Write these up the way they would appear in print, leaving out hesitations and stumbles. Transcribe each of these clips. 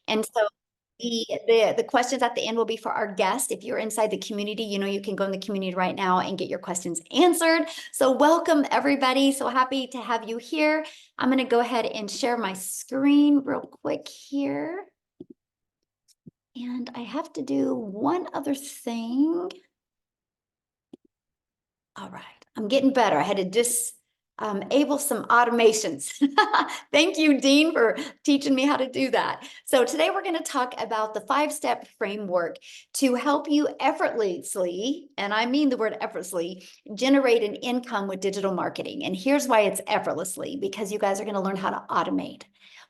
And so the questions at the end will be for our guest. If you're inside the community, you can go in the community right now and get your questions answered. So welcome, everybody. So happy to have you here. I'm going to go ahead and share my screen real quick here. And I have to do one other thing. All right, I'm getting better. I had to disable some automations. Thank you, Dean, for teaching me how to do that. So today we're going to talk about the 5-step framework to help you effortlessly, and I mean the word effortlessly, generate an income with digital marketing. And here's why it's effortlessly, because you guys are going to learn how to automate.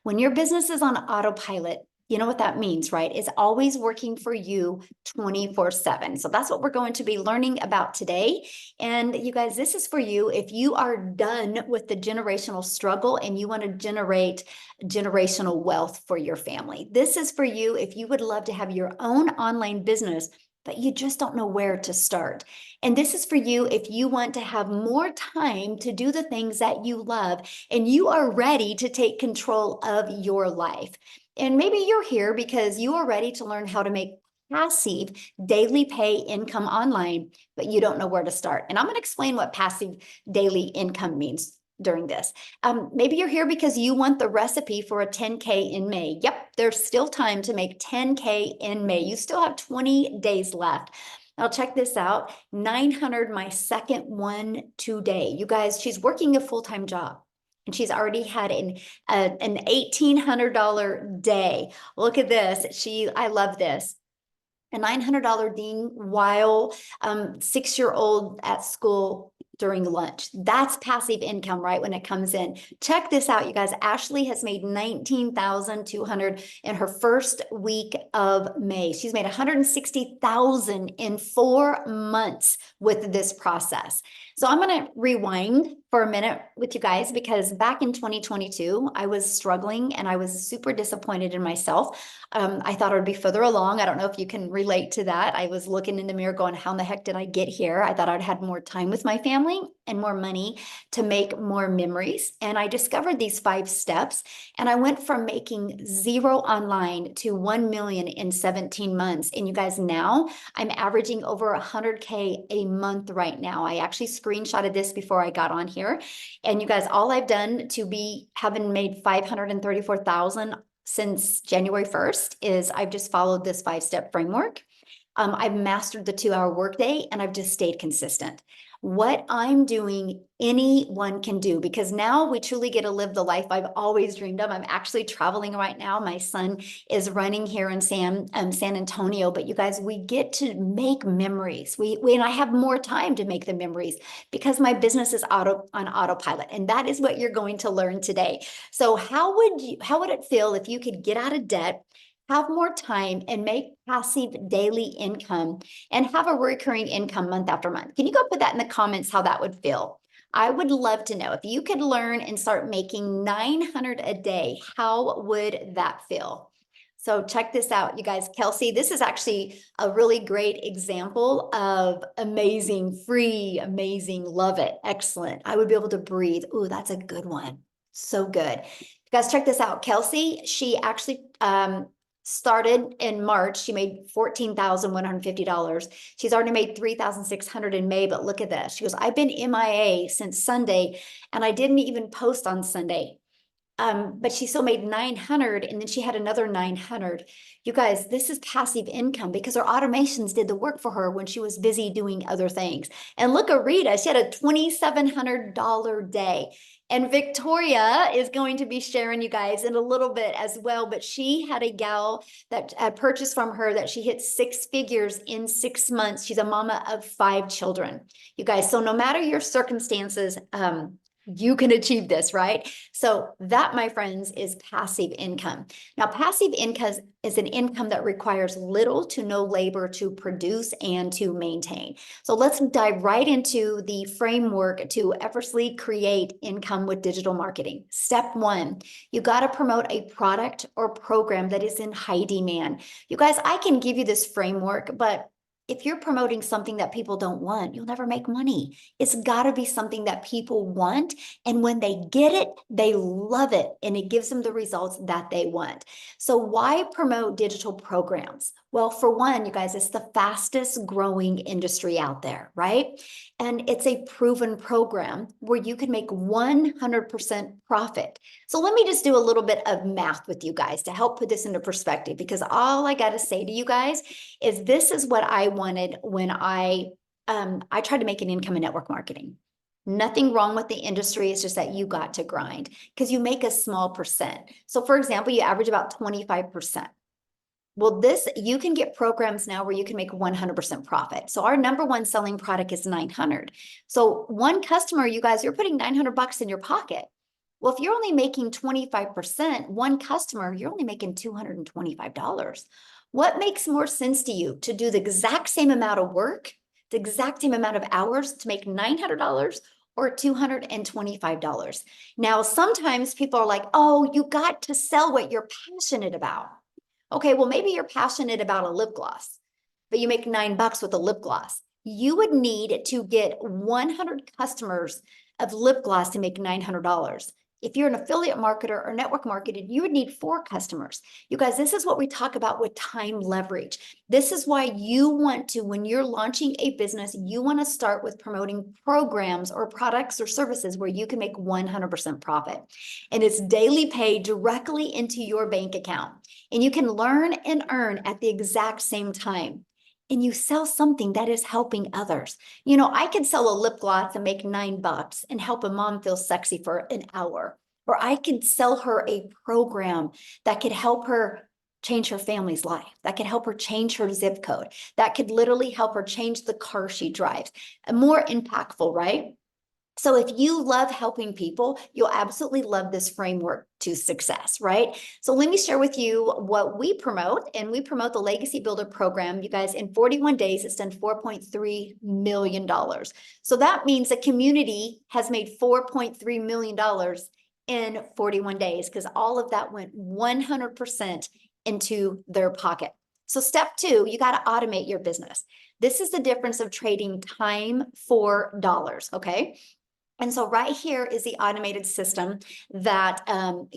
When your business is on autopilot, you know what that means, right? It's always working for you 24/7. So that's what we're going to be learning about today. And you guys, this is for you if you are done with the generational struggle and you want to generate generational wealth for your family. This is for you if you would love to have your own online business, but you just don't know where to start. And this is for you if you want to have more time to do the things that you love and you are ready to take control of your life. And maybe you're here because you are ready to learn how to make passive daily pay income online, but you don't know where to start. And I'm going to explain what passive daily income means during this. Maybe you're here because you want the recipe for a 10K in May. Yep, there's still time to make 10K in May. You still have 20 days left. Now check this out, 900, my second one today. You guys, she's working a full-time job. And she's already had an $1,800 day. Look at this. I love this. A $900 ding while 6-year-old at school during lunch. That's passive income, right? When it comes in. Check this out, you guys. Ashley has made $19,200 in her first week of May. She's made $160,000 in 4 months with this process. So I'm going to rewind for a minute with you guys because back in 2022, I was struggling and I was super disappointed in myself. I thought I would be further along. I don't know if you can relate to that. I was looking in the mirror going, how in the heck did I get here? I thought I'd had more time with my family and more money to make more memories. And I discovered these 5 steps and I went from making 0 online to 1 million in 17 months. And you guys, now I'm averaging over 100K a month right now. I actually screenshotted this before I got on here. And you guys, all I've done to be having made 534,000 since January 1st is I've just followed this 5-step framework. I've mastered the 2-hour workday and I've just stayed consistent. What I'm doing, anyone can do, because now we truly get to live the life I've always dreamed of. I'm actually traveling right now. My son is running here in San Antonio, but you guys, we get to make memories. And I have more time to make the memories because my business is on autopilot. And that is what you're going to learn today. So how would it feel if you could get out of debt, have more time and make passive daily income and have a recurring income month after month? Can you go put that in the comments how that would feel? I would love to know if you could learn and start making 900 a day, how would that feel? So check this out, you guys. Kelsey, this is actually a really great example of amazing, free, amazing, love it, excellent. I would be able to breathe. Ooh, that's a good one. So good. You guys, check this out. Kelsey, she actually started in March. She made $14,150. She's already made $3,600 in May, but look at this. She goes, I've been MIA since Sunday and I didn't even post on Sunday. But she still made 900 and then she had another 900. You guys, this is passive income because her automations did the work for her when she was busy doing other things. And look at Rita, she had a $2,700 day. And Victoria is going to be sharing you guys in a little bit as well, but she had a gal that purchased from her that she hit 6 figures in 6 months. She's a mama of 5 children. You guys, so no matter your circumstances, you can achieve this, right? So that, my friends, is passive income. Now, passive income is an income that requires little to no labor to produce and to maintain. So let's dive right into the framework to effortlessly create income with digital marketing. Step 1, you got to promote a product or program that is in high demand. You guys, I can give you this framework, but if you're promoting something that people don't want, you'll never make money. It's got to be something that people want. And when they get it, they love it. And it gives them the results that they want. So why promote digital programs? Well, for one, you guys, it's the fastest growing industry out there, right? And it's a proven program where you can make 100% profit. So let me just do a little bit of math with you guys to help put this into perspective, because all I got to say to you guys is this is what I wanted when I tried to make an income in network marketing. Nothing wrong with the industry. It's just that you got to grind because you make a small percent. So for example, you average about 25%. Well, you can get programs now where you can make 100% profit. So our number one selling product is 900. So one customer, you guys, you're putting 900 bucks in your pocket. Well, if you're only making 25%, one customer, you're only making $225. What makes more sense to you, to do the exact same amount of work, the exact same amount of hours to make $900 or $225? Now, sometimes people are like, oh, you got to sell what you're passionate about. Okay, well, maybe you're passionate about a lip gloss, but you make $9 with a lip gloss. You would need to get 100 customers of lip gloss to make $900. If you're an affiliate marketer or network marketed, you would need 4 customers. You guys, this is what we talk about with time leverage. This is why you want to, when you're launching a business, you want to start with promoting programs or products or services where you can make 100% profit. And it's daily pay directly into your bank account. And you can learn and earn at the exact same time. And you sell something that is helping others. You know, I could sell a lip gloss and make $9 and help a mom feel sexy for an hour. Or I could sell her a program that could help her change her family's life, that could help her change her zip code, that could literally help her change the car she drives. More impactful, right? So if you love helping people, you'll absolutely love this framework to success, right? So let me share with you what we promote, and we promote the Legacy Builder program. You guys, in 41 days, it's done $4.3 million. So that means the community has made $4.3 million in 41 days because all of that went 100% into their pocket. So step 2, you got to automate your business. This is the difference of trading time for dollars, okay? And so right here is the automated system that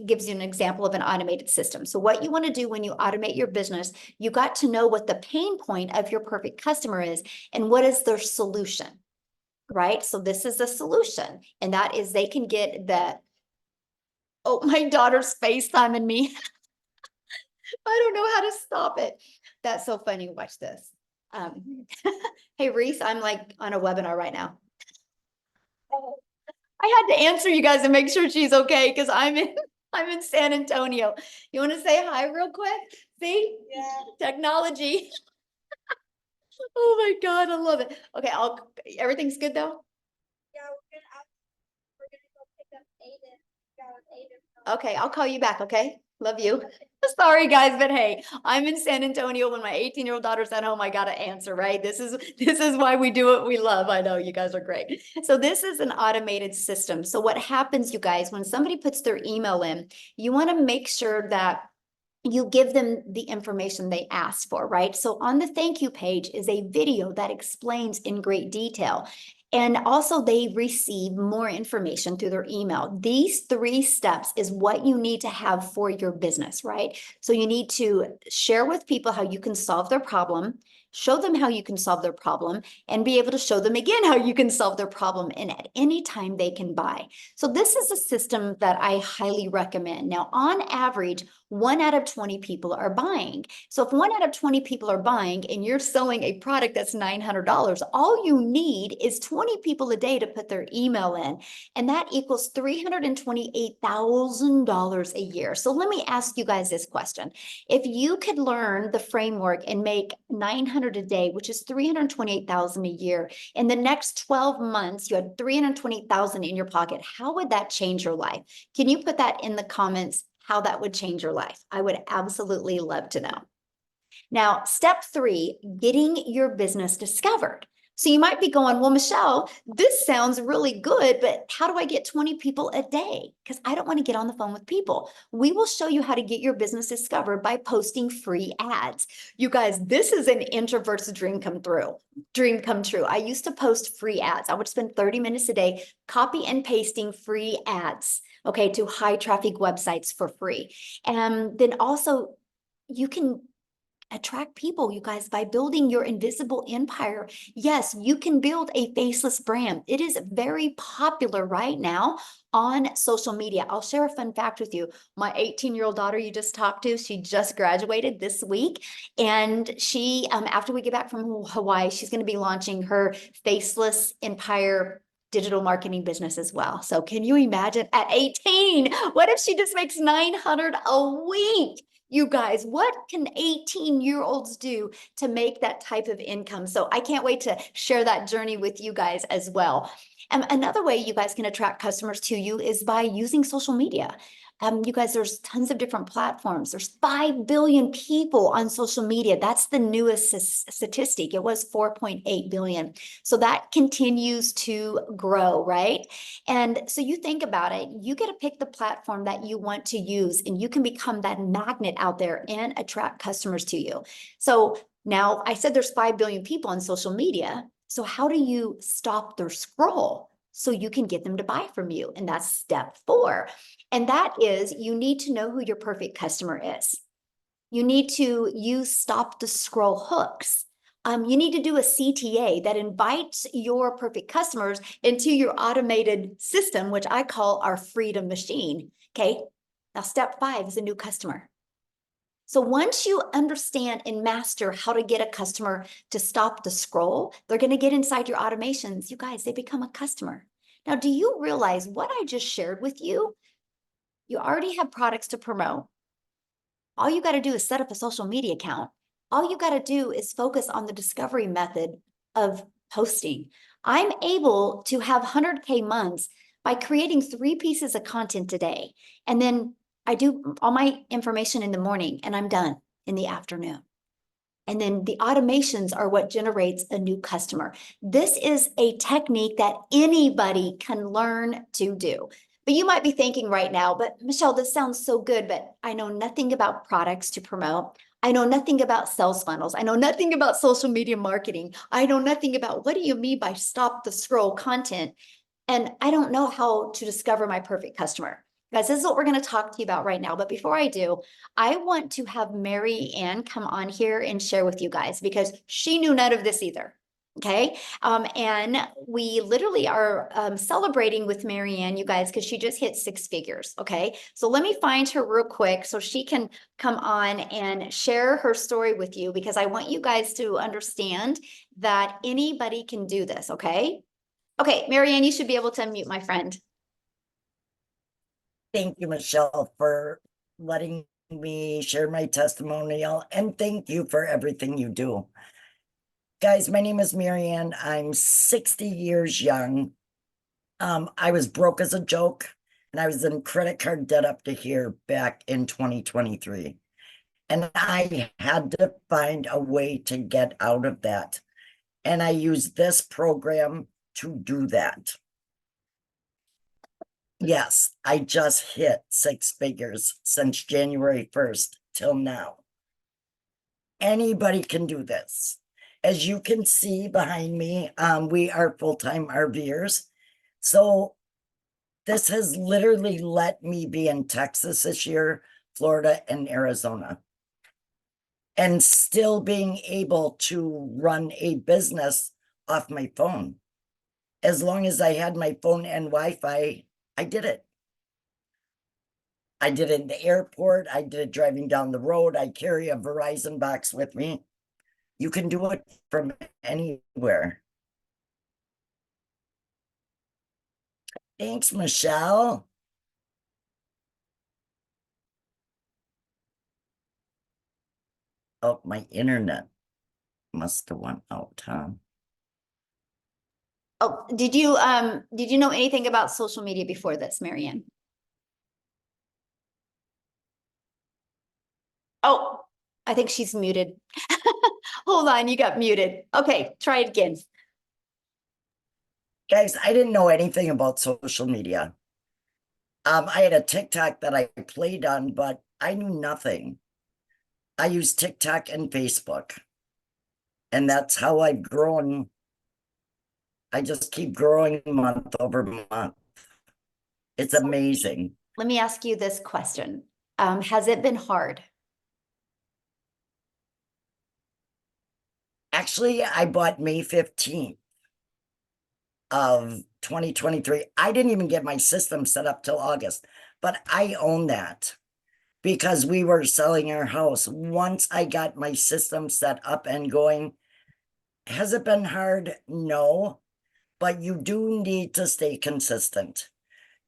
gives you an example of an automated system. So what you want to do when you automate your business, you got to know what the pain point of your perfect customer is and what is their solution, right? So this is the solution, and that is they can get the, oh, my daughter's FaceTiming me. I don't know how to stop it. That's so funny. Watch this. Hey, Reese, I'm like on a webinar right now. I had to answer you guys and make sure she's okay because I'm in San Antonio. You want to say hi real quick? See? Yeah. Technology. Oh my God, I love it. Okay, everything's good though? Yeah, we're gonna go pick up Aiden. Okay, I'll call you back, okay? Love you. Sorry guys, but hey, I'm in San Antonio when my 18-year-old daughter's at home. I gotta answer, right? This is why we do what we love. I know you guys are great. So this is an automated system. So what happens, you guys, when somebody puts their email in, you want to make sure that you give them the information they asked for, right? So on the thank you page is a video that explains in great detail. And also they receive more information through their email. These 3 steps is what you need to have for your business, right? So you need to share with people how you can solve their problem, show them how you can solve their problem, and be able to show them again how you can solve their problem, and at any time they can buy. So this is a system that I highly recommend. Now, on average, 1 out of 20 people are buying. So if 1 out of 20 people are buying and you're selling a product that's $900, all you need is 20 people a day to put their email in, and that equals $328,000 a year. So let me ask you guys this question. If you could learn the framework and make 900 a day, which is 328,000 a year, in the next 12 months, you had 320,000 in your pocket, how would that change your life? Can you put that in the comments, how that would change your life? I would absolutely love to know. Now, step 3, getting your business discovered. So you might be going, well, Michelle, this sounds really good, but how do I get 20 people a day? Because I don't want to get on the phone with people. We will show you how to get your business discovered by posting free ads. You guys, this is an introvert's dream come true. I used to post free ads. I would spend 30 minutes a day copy and pasting free ads, okay, to high traffic websites for free. And then also you can attract people, you guys, by building your invisible empire. Yes, you can build a faceless brand. It is very popular right now on social media. I'll share a fun fact with you. My 18-year-old daughter you just talked to, she just graduated this week. And she, after we get back from Hawaii, she's going to be launching her faceless empire digital marketing business as well. So can you imagine at 18, what if she just makes 900 a week? You guys, what can 18-year-olds do to make that type of income? So I can't wait to share that journey with you guys as well. And another way you guys can attract customers to you is by using social media. You guys, there's tons of different platforms. There's 5 billion people on social media. That's the newest statistic. It was 4.8 billion. So that continues to grow, right? And so you think about it, you get to pick the platform that you want to use, and you can become that magnet out there and attract customers to you. So now I said there's 5 billion people on social media. So how do you stop their scroll so you can get them to buy from you? And that's step 4. And that is, you need to know who your perfect customer is. You need to use stop the scroll hooks. You need to do a CTA that invites your perfect customers into your automated system, which I call our freedom machine. Okay. Now, step 5 is a new customer. So once you understand and master how to get a customer to stop the scroll, they're going to get inside your automations. You guys, they become a customer. Now, do you realize what I just shared with you? You already have products to promote. All you got to do is set up a social media account. All you got to do is focus on the discovery method of posting. I'm able to have 100K months by creating 3 pieces of content a day. And then I do all my information in the morning and I'm done in the afternoon. And then the automations are what generates a new customer. This is a technique that anybody can learn to do. But you might be thinking right now, but Michelle, this sounds so good, but I know nothing about products to promote. I know nothing about sales funnels. I know nothing about social media marketing. I know nothing about what do you mean by stop the scroll content? And I don't know how to discover my perfect customer. Guys, this is what we're going to talk to you about right now. But before I do, I want to have Mary Ann come on here and share with you guys because she knew none of this either. Okay. And we literally are celebrating with Mary Ann, you guys, because she just hit 6 figures. Okay. So let me find her real quick so she can come on and share her story with you because I want you guys to understand that anybody can do this. Okay. Okay, Marianne, you should be able to unmute, my friend. Thank you, Michelle, for letting me share my testimonial, and thank you for everything you do. Guys, my name is Marianne. I'm 60 years young. I was broke as a joke, and I was in credit card debt up to here back in 2023. And I had to find a way to get out of that. And I used this program to do that. Yes, I just hit 6 figures since January 1st till now. Anybody can do this. As you can see behind me, we are full-time RVers. So this has literally let me be in Texas this year, Florida, and Arizona. And still being able to run a business off my phone. As long as I had my phone and Wi-Fi, I did it. I did it in the airport. I did it driving down the road. I carry a Verizon box with me. You can do it from anywhere. Thanks, Michelle. Oh, my internet must have went out, huh? Oh, did you know anything about social media before this, Marianne? Oh, I think she's muted. Hold on, you got muted. Okay, try it again. Guys, I didn't know anything about social media. I had a TikTok that I played on, but I knew nothing. I use TikTok and Facebook, and that's how I've grown. I just keep growing month over month. It's amazing. Let me ask you this question. Has it been hard? Actually, I bought May 15th of 2023. I didn't even get my system set up till August, but I own that because we were selling our house. Once I got my system set up and going, has it been hard? No, but you do need to stay consistent.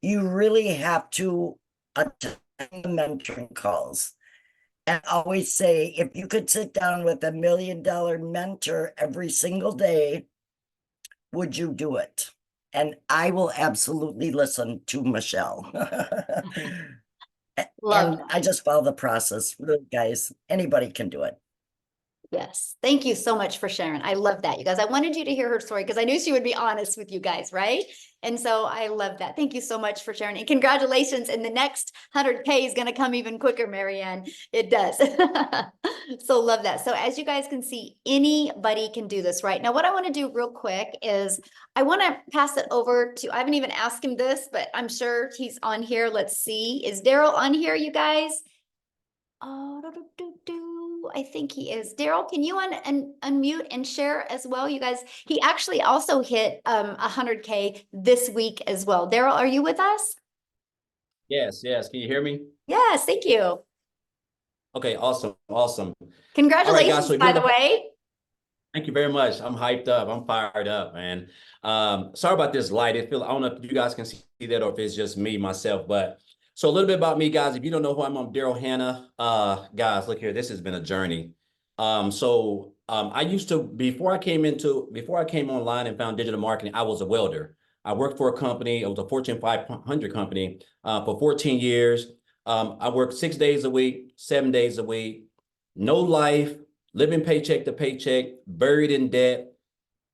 You really have to attend the mentoring calls. And always say, if you could sit down with $1 million mentor every single day, would you do it? And I will absolutely listen to Michelle. Love And that. I just follow the process. Really, guys, anybody can do it. Yes. Thank you so much for sharing. I love that, you guys. I wanted you to hear her story because I knew she would be honest with you guys, right? And so I love that. Thank you so much for sharing. And congratulations. And the next 100K is going to come even quicker, Marianne. It does. So love that. So as you guys can see, anybody can do this, right? Now, what I want to do real quick is I want to pass it over to, I haven't even asked him this, but I'm sure he's on here. Let's see. Is Daryl on here, you guys? Oh, I think he is. Daryl, can you unmute and share as well, you guys? He actually also hit 100K this week as well. Daryl, are you with us? Yes, yes. Can you hear me? Yes, thank you. Okay, awesome, awesome. Congratulations, So by the way. thank you very much. I'm hyped up. I'm fired up, man. Sorry about this light. I don't know if you guys can see that or if it's just me, myself, but so a little bit about me, guys. If you don't know who I'm Daryl Hannah. Guys, look here. This has been a journey. I used to, before I came online and found digital marketing, I was a welder. I worked for a company. It was a Fortune 500 company for 14 years. I worked 6 days a week, 7 days a week, no life, living paycheck to paycheck, buried in debt,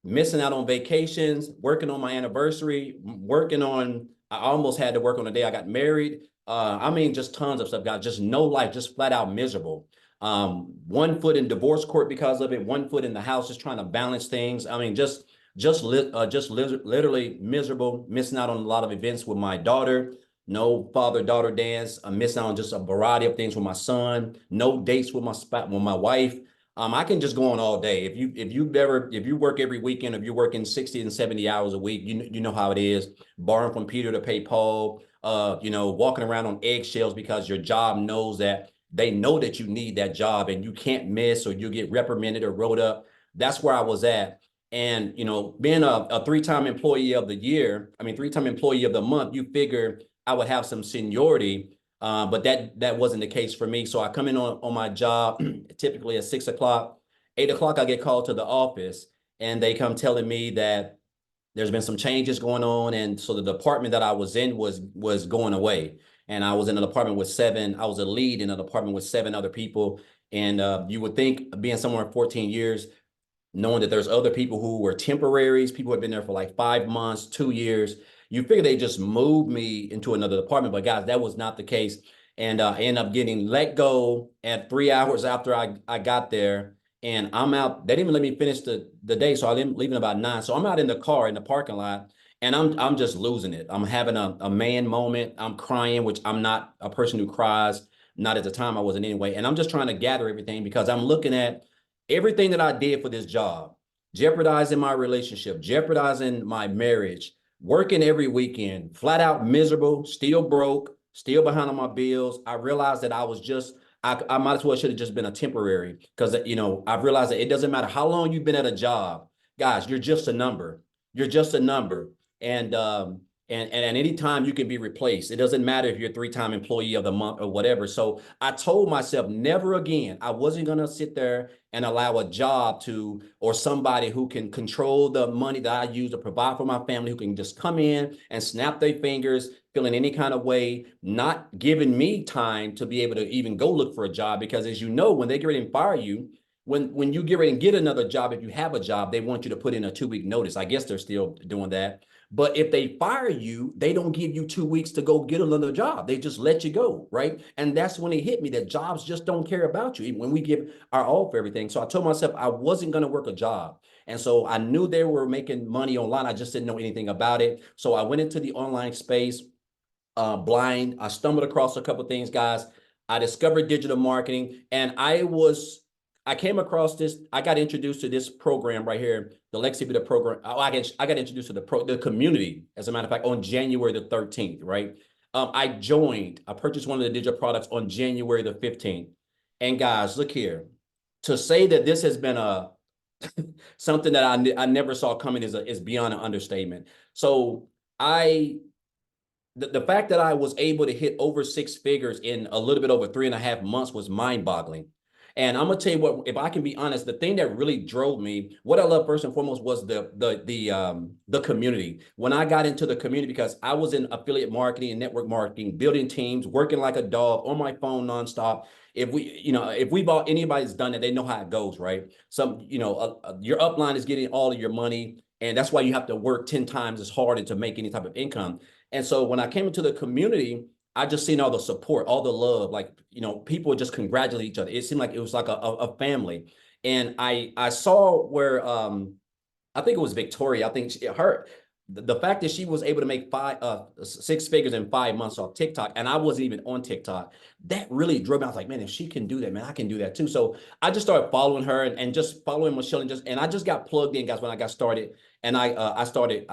missing out on vacations, working on my anniversary, I almost had to work on the day I got married. I mean, just tons of stuff, guys, just no life, just flat out miserable. 1 foot in divorce court because of it, 1 foot in the house, just trying to balance things. I mean, literally miserable, missing out on a lot of events with my daughter. No father-daughter dance. I'm missing out on just a variety of things with my son. No dates with my wife. I can just go on all day. If you work every weekend, if you're working 60 and 70 hours a week, you know how it is. Borrowing from Peter to pay Paul. Walking around on eggshells because your job knows that they know that you need that job and you can't miss or you get reprimanded or wrote up. That's where I was at. And being a three-time employee of the year, three-time employee of the month, you figure I would have some seniority. But that wasn't the case for me. So I come in on my job typically at 6 o'clock, 8 o'clock, I get called to the office and they come telling me that there's been some changes going on. And so the department that I was in was going away. And I was in an apartment with I was a lead in an apartment with 7 other people. And you would think, being somewhere in 14 years, knowing that there's other people who were temporaries, people who had been there for like 5 months, 2 years, you figure they just moved me into another department. But guys, that was not the case. And I ended up getting let go at 3 hours after I got there. And I'm out. They didn't even let me finish the day. So I didn't leave at about 9. So I'm out in the car in the parking lot and I'm just losing it. I'm having a man moment. I'm crying, which I'm not a person who cries. Not at the time I wasn't anyway. And I'm just trying to gather everything because I'm looking at everything that I did for this job, jeopardizing my relationship, jeopardizing my marriage, working every weekend, flat out miserable, still broke, still behind on my bills. I realized that I might as well should have just been a temporary because, I've realized that it doesn't matter how long you've been at a job, guys, you're just a number. You're just a number. And at any time you can be replaced. It doesn't matter if you're a 3-time employee of the month or whatever. So I told myself never again. I wasn't going to sit there and allow a job or somebody who can control the money that I use to provide for my family, who can just come in and snap their fingers, feeling any kind of way, not giving me time to be able to even go look for a job. Because as you know, when they get ready and fire you, when you get ready and get another job, if you have a job, they want you to put in a 2-week notice. I guess they're still doing that. But if they fire you, they don't give you 2 weeks to go get another job. They just let you go, right? And that's when it hit me that jobs just don't care about you, even when we give our all for everything. So I told myself I wasn't going to work a job. And so I knew they were making money online. I just didn't know anything about it. So I went into the online space blind. I stumbled across a couple of things, guys. I discovered digital marketing, and I came across this. I got introduced to this program right here, the Lexi Beta program. I got introduced to the community, as a matter of fact, on January the 13th, right? I purchased one of the digital products on January the 15th. And guys, look here. To say that this has been something that I never saw coming is beyond an understatement. So the fact that I was able to hit over 6 figures in a little bit over 3.5 months was mind-boggling. And I'm gonna tell you what, if I can be honest, the thing that really drove me, what I love first and foremost was the community. When I got into the community, because I was in affiliate marketing and network marketing, building teams, working like a dog on my phone nonstop. If anybody's done it, they know how it goes, right? Your upline is getting all of your money, and that's why you have to work 10 times as hard to make any type of income. And so when I came into the community, I just seen all the support, all the love, people would just congratulate each other. It seemed like it was like a family. And I saw where I think it was Victoria. I think the fact that she was able to make 6 figures in 5 months off TikTok, and I wasn't even on TikTok, that really drove me. I was like, man, if she can do that, man, I can do that too. So I just started following her and just following Michelle, and I just got plugged in, guys, when I got started. And I started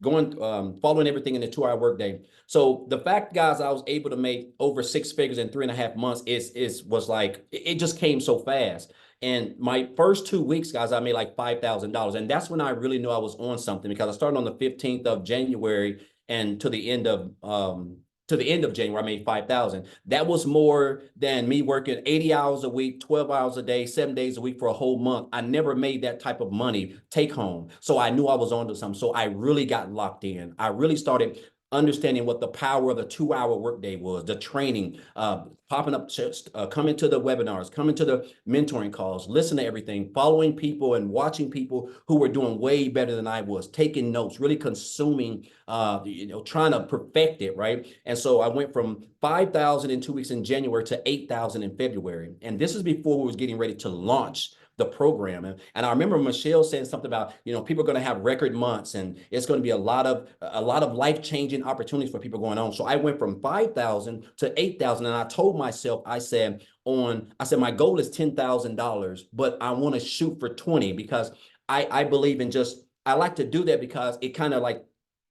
following everything in the 2-hour workday. So the fact, guys, I was able to make over 6 figures in 3.5 months was like, it just came so fast. And my first 2 weeks, guys, I made like $5,000. And that's when I really knew I was on something, because I started on the 15th of January, and to the end of January, I made 5,000. That was more than me working 80 hours a week, 12 hours a day, 7 days a week for a whole month. I never made that type of money take home. So I knew I was onto something. So I really got locked in. I really started understanding what the power of the 2-hour workday was, the training, popping up, coming to the webinars, coming to the mentoring calls, listen to everything, following people and watching people who were doing way better than I was, taking notes, really consuming, trying to perfect it, right? And so I went from 5,000 in 2 weeks in January to 8,000 in February. And this is before we was getting ready to launch the program. And I remember Michelle saying something about, people are going to have record months, and it's going to be a lot of life-changing opportunities for people going on. So I went from 5,000 to 8,000. And I told myself, I said, my goal is $10,000, but I want to shoot for 20, because I believe in I like to do that because it kind of like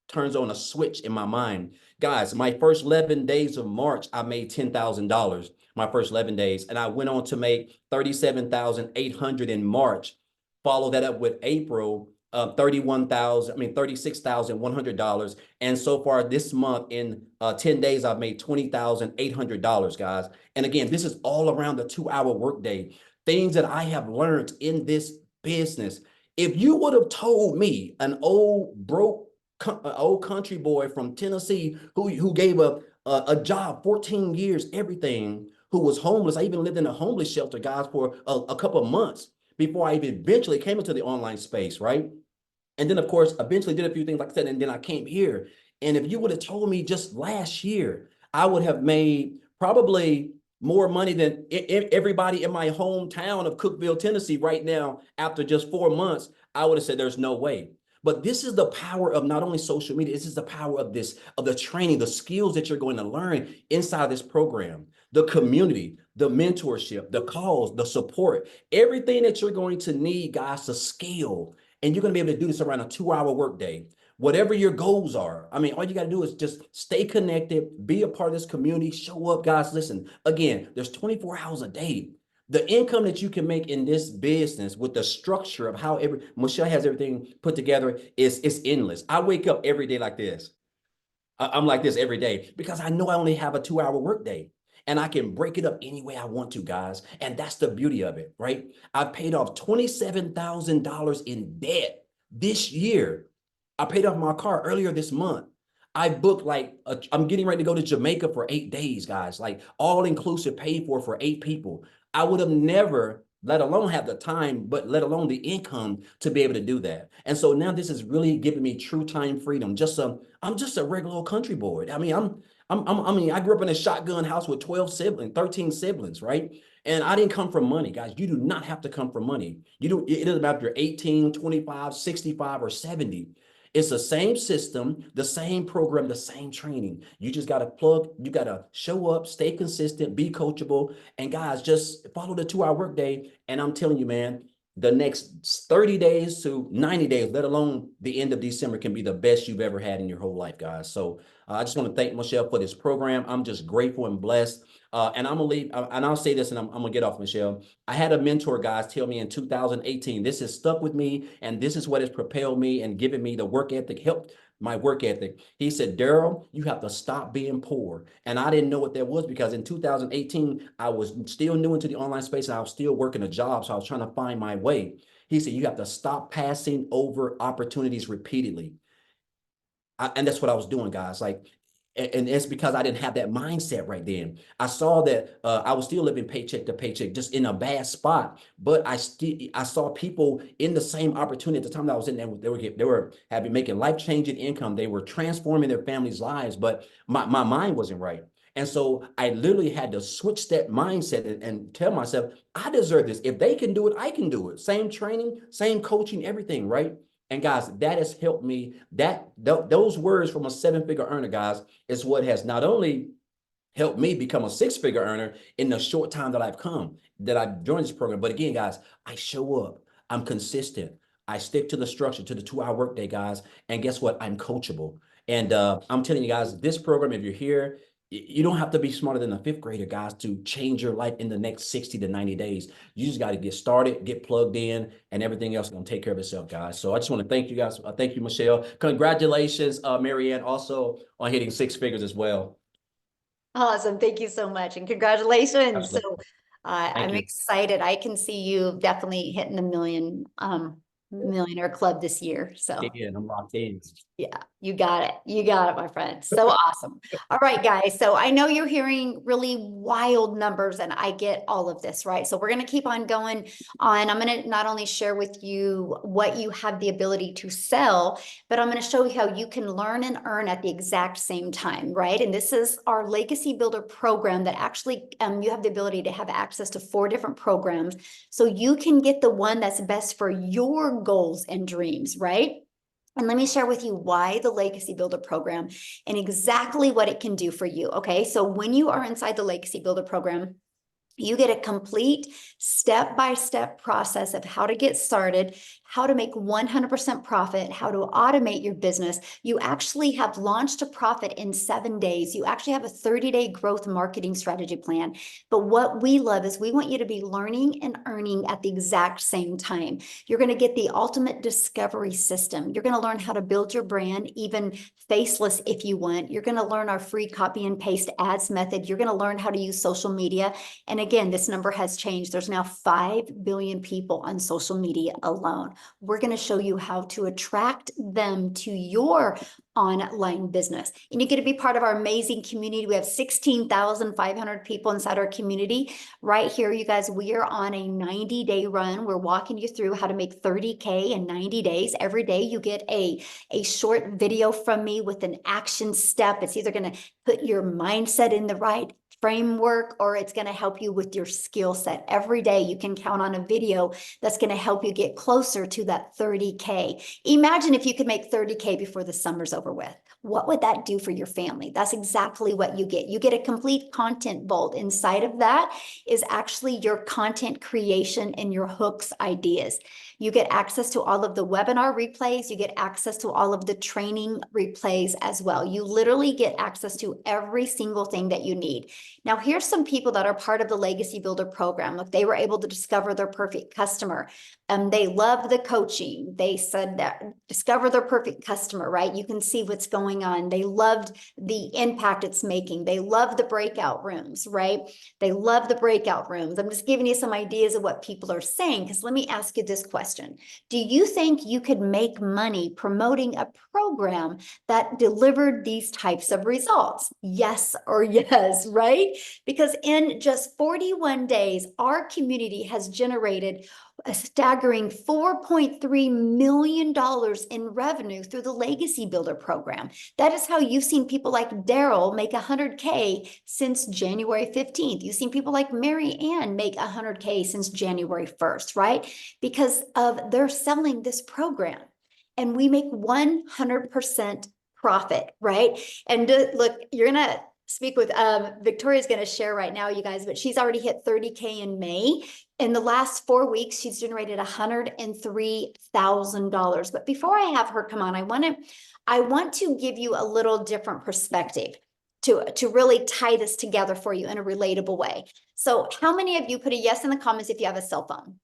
turns on a switch in my mind. Guys, my first 11 days of March, I made $10,000. My first 11 days. And I went on to make $37,800 in March. Follow that up with April, $36,100. And so far this month, in 10 days, I've made $20,800, guys. And again, this is all around the 2-hour workday. Things that I have learned in this business. If you would have told me, an old country boy from Tennessee who gave a job, 14 years, everything, who was homeless. I even lived in a homeless shelter, guys, for a couple of months before I even eventually came into the online space, right? And then, of course, eventually did a few things, like I said, and then I came here. And if you would have told me just last year, I would have made probably more money than everybody in my hometown of Cookeville, Tennessee right now. After just 4 months, I would have said there's no way. But this is the power of not only social media, this is the power of the training, the skills that you're going to learn inside this program, the community, the mentorship, the calls, the support, everything that you're going to need, guys, to scale. And you're going to be able to do this around a 2-hour workday. Whatever your goals are. I mean, all you got to do is just stay connected, be a part of this community, show up, guys. Listen, again, there's 24 hours a day. The income that you can make in this business with the structure of how Michelle has everything put together is endless. I wake up every day like this. I'm like this every day because I know I only have a 2-hour workday, and I can break it up any way I want to, guys. And that's the beauty of it, right? I've paid off $27,000 in debt this year. I paid off my car earlier this month. I booked I'm getting ready to go to Jamaica for 8 days, guys, like all inclusive, paid for 8 people. I would have never let alone have the time, but let alone the income to be able to do that. And so now this is really giving me true time freedom. I'm just a regular old country boy. I mean, I mean, I grew up in a shotgun house with 12 siblings, 13 siblings, right? And I didn't come from money, guys. You do not have to come from money. It doesn't matter if you're 18, 25, 65, or 70. It's the same system, the same program, the same training. You just got to you got to show up, stay consistent, be coachable. And guys, just follow the 2-hour workday. And I'm telling you, man, the next 30 days to 90 days, let alone the end of December, can be the best you've ever had in your whole life, guys. So I just want to thank Michelle for this program. I'm just grateful and blessed. And I'm gonna leave, and I'll say this, and I'm gonna get off, Michelle. I had a mentor, guys, tell me in 2018, this has stuck with me, and this is what has propelled me and given me the work ethic, helped my work ethic. He said, Daryl, you have to stop being poor. And I didn't know what that was, because in 2018, I was still new into the online space, and I was still working a job, so I was trying to find my way. He said, you have to stop passing over opportunities repeatedly. And that's what I was doing, guys. Like, and it's because I didn't have that mindset right then. I saw that I was still living paycheck to paycheck, just in a bad spot. But I saw people in the same opportunity at the time that I was in there. They were having making life-changing income. They were transforming their families' lives, but my mind wasn't right. And so I literally had to switch that mindset and tell myself, I deserve this. If they can do it, I can do it. Same training, same coaching, everything, right? And guys, that has helped me. Those words from a 7-figure earner, guys, is what has not only helped me become a 6-figure earner in the short time that I've joined this program. But again, guys, I show up. I'm consistent. I stick to the structure, to the 2-hour workday, guys. And guess what? I'm coachable. And I'm telling you guys, this program, if you're here, you don't have to be smarter than a 5th grader, guys, to change your life in the next 60 to 90 days. You just got to get started, get plugged in, and everything else is going to take care of itself, guys. So I just want to thank you guys. Thank you, Michelle. Congratulations, Marianne, also on hitting 6 figures as well. Awesome. Thank you so much. And congratulations. Absolutely. So Thank I'm you. excited. I can see you definitely hitting the millionaire club this year. So Yeah, I'm locked in. yeah, you got it. You got it, my friend. So awesome. All right, guys. So I know you're hearing really wild numbers, and I get all of this, right? So we're going to keep on going on. I'm going to not only share with you what you have the ability to sell, but I'm going to show you how you can learn and earn at the exact same time, right? And this is our Legacy Builder program that actually you have the ability to have access to 4 different programs, so you can get the one that's best for your goals and dreams, right? And let me share with you why the Legacy Builder program and exactly what it can do for you. Okay, so when you are inside the Legacy Builder program, you get a complete step-by-step process of how to get started, how to make 100% profit, how to automate your business. You actually have launched a profit in 7 days. You actually have a 30-day growth marketing strategy plan. But what we love is we want you to be learning and earning at the exact same time. You're going to get the ultimate discovery system. You're going to learn how to build your brand, even faceless if you want. You're going to learn our free copy and paste ads method. You're going to learn how to use social media. And again, this number has changed. There's now 5 billion people on social media alone. We're going to show you how to attract them to your online business. And you get to be part of our amazing community. We have 16,500 people inside our community. Right here, you guys, we are on a 90-day run. We're walking you through how to make 30K in 90 days. Every day you get a short video from me with an action step. It's either going to put your mindset in the right framework, or it's going to help you with your skill set. Every day you can count on a video that's going to help you get closer to that 30K. Imagine if you could make 30K before the summer's over with. What would that do for your family? That's exactly what you get. You get a complete content vault. Inside of that is actually your content creation and your hooks ideas. You get access to all of the webinar replays. You get access to all of the training replays as well. You literally get access to every single thing that you need. Now, here's some people that are part of the Legacy Builder program. Look, they were able to discover their perfect customer. They loved the coaching. They said that discover their perfect customer, right? You can see what's going on. They loved the impact it's making. They love the breakout rooms, right? They love the breakout rooms. I'm just giving you some ideas of what people are saying, because let me ask you this question. Do you think you could make money promoting a program that delivered these types of results? Yes or yes, right? right? Because in just 41 days, our community has generated a staggering $4.3 million in revenue through the Legacy Builder program. That is how you've seen people like Daryl make 100K since January 15th. You've seen people like Mary Ann make 100K since January 1st, right? Because of they're selling this program. And we make 100% profit, right? And look, you're gonna speak with Victoria's gonna share right now, you guys, but she's already hit 30K in May. In the last 4 weeks, she's generated $103,000. But before I have her come on, I want to give you a little different perspective to really tie this together for you in a relatable way. So how many of you put a yes in the comments if you have a cell phone?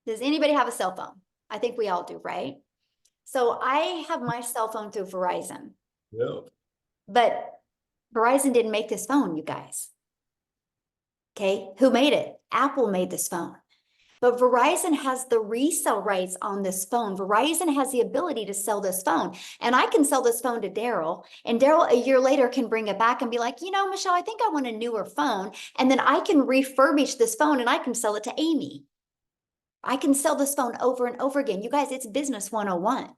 Does anybody have a cell phone? I think we all do, right? So I have my cell phone through Verizon. Yeah. But Verizon didn't make this phone, you guys. Okay, who made it? Apple made this phone. But Verizon has the resale rights on this phone. Verizon has the ability to sell this phone. And I can sell this phone to Daryl. And Daryl a year later can bring it back and be like, you know, Michelle, I think I want a newer phone. And then I can refurbish this phone and I can sell it to Amy. I can sell this phone over and over again. You guys, it's business 101.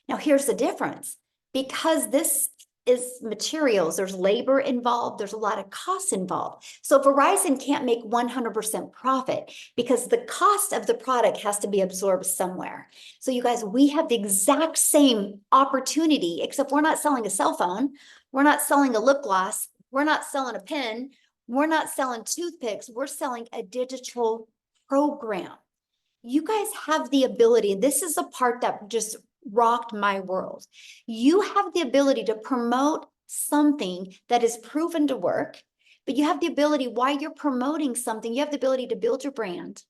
Now, here's the difference. Because this is materials, there's labor involved, there's a lot of costs involved. So Verizon can't make 100% profit because the cost of the product has to be absorbed somewhere. So you guys, we have the exact same opportunity, except we're not selling a cell phone. We're not selling a lip gloss. We're not selling a pen. We're not selling toothpicks. We're selling a digital program. You guys have the ability, and this is the part that just rocked my world. You have the ability to promote something that is proven to work, but you have the ability, while you're promoting something, you have the ability to build your brand,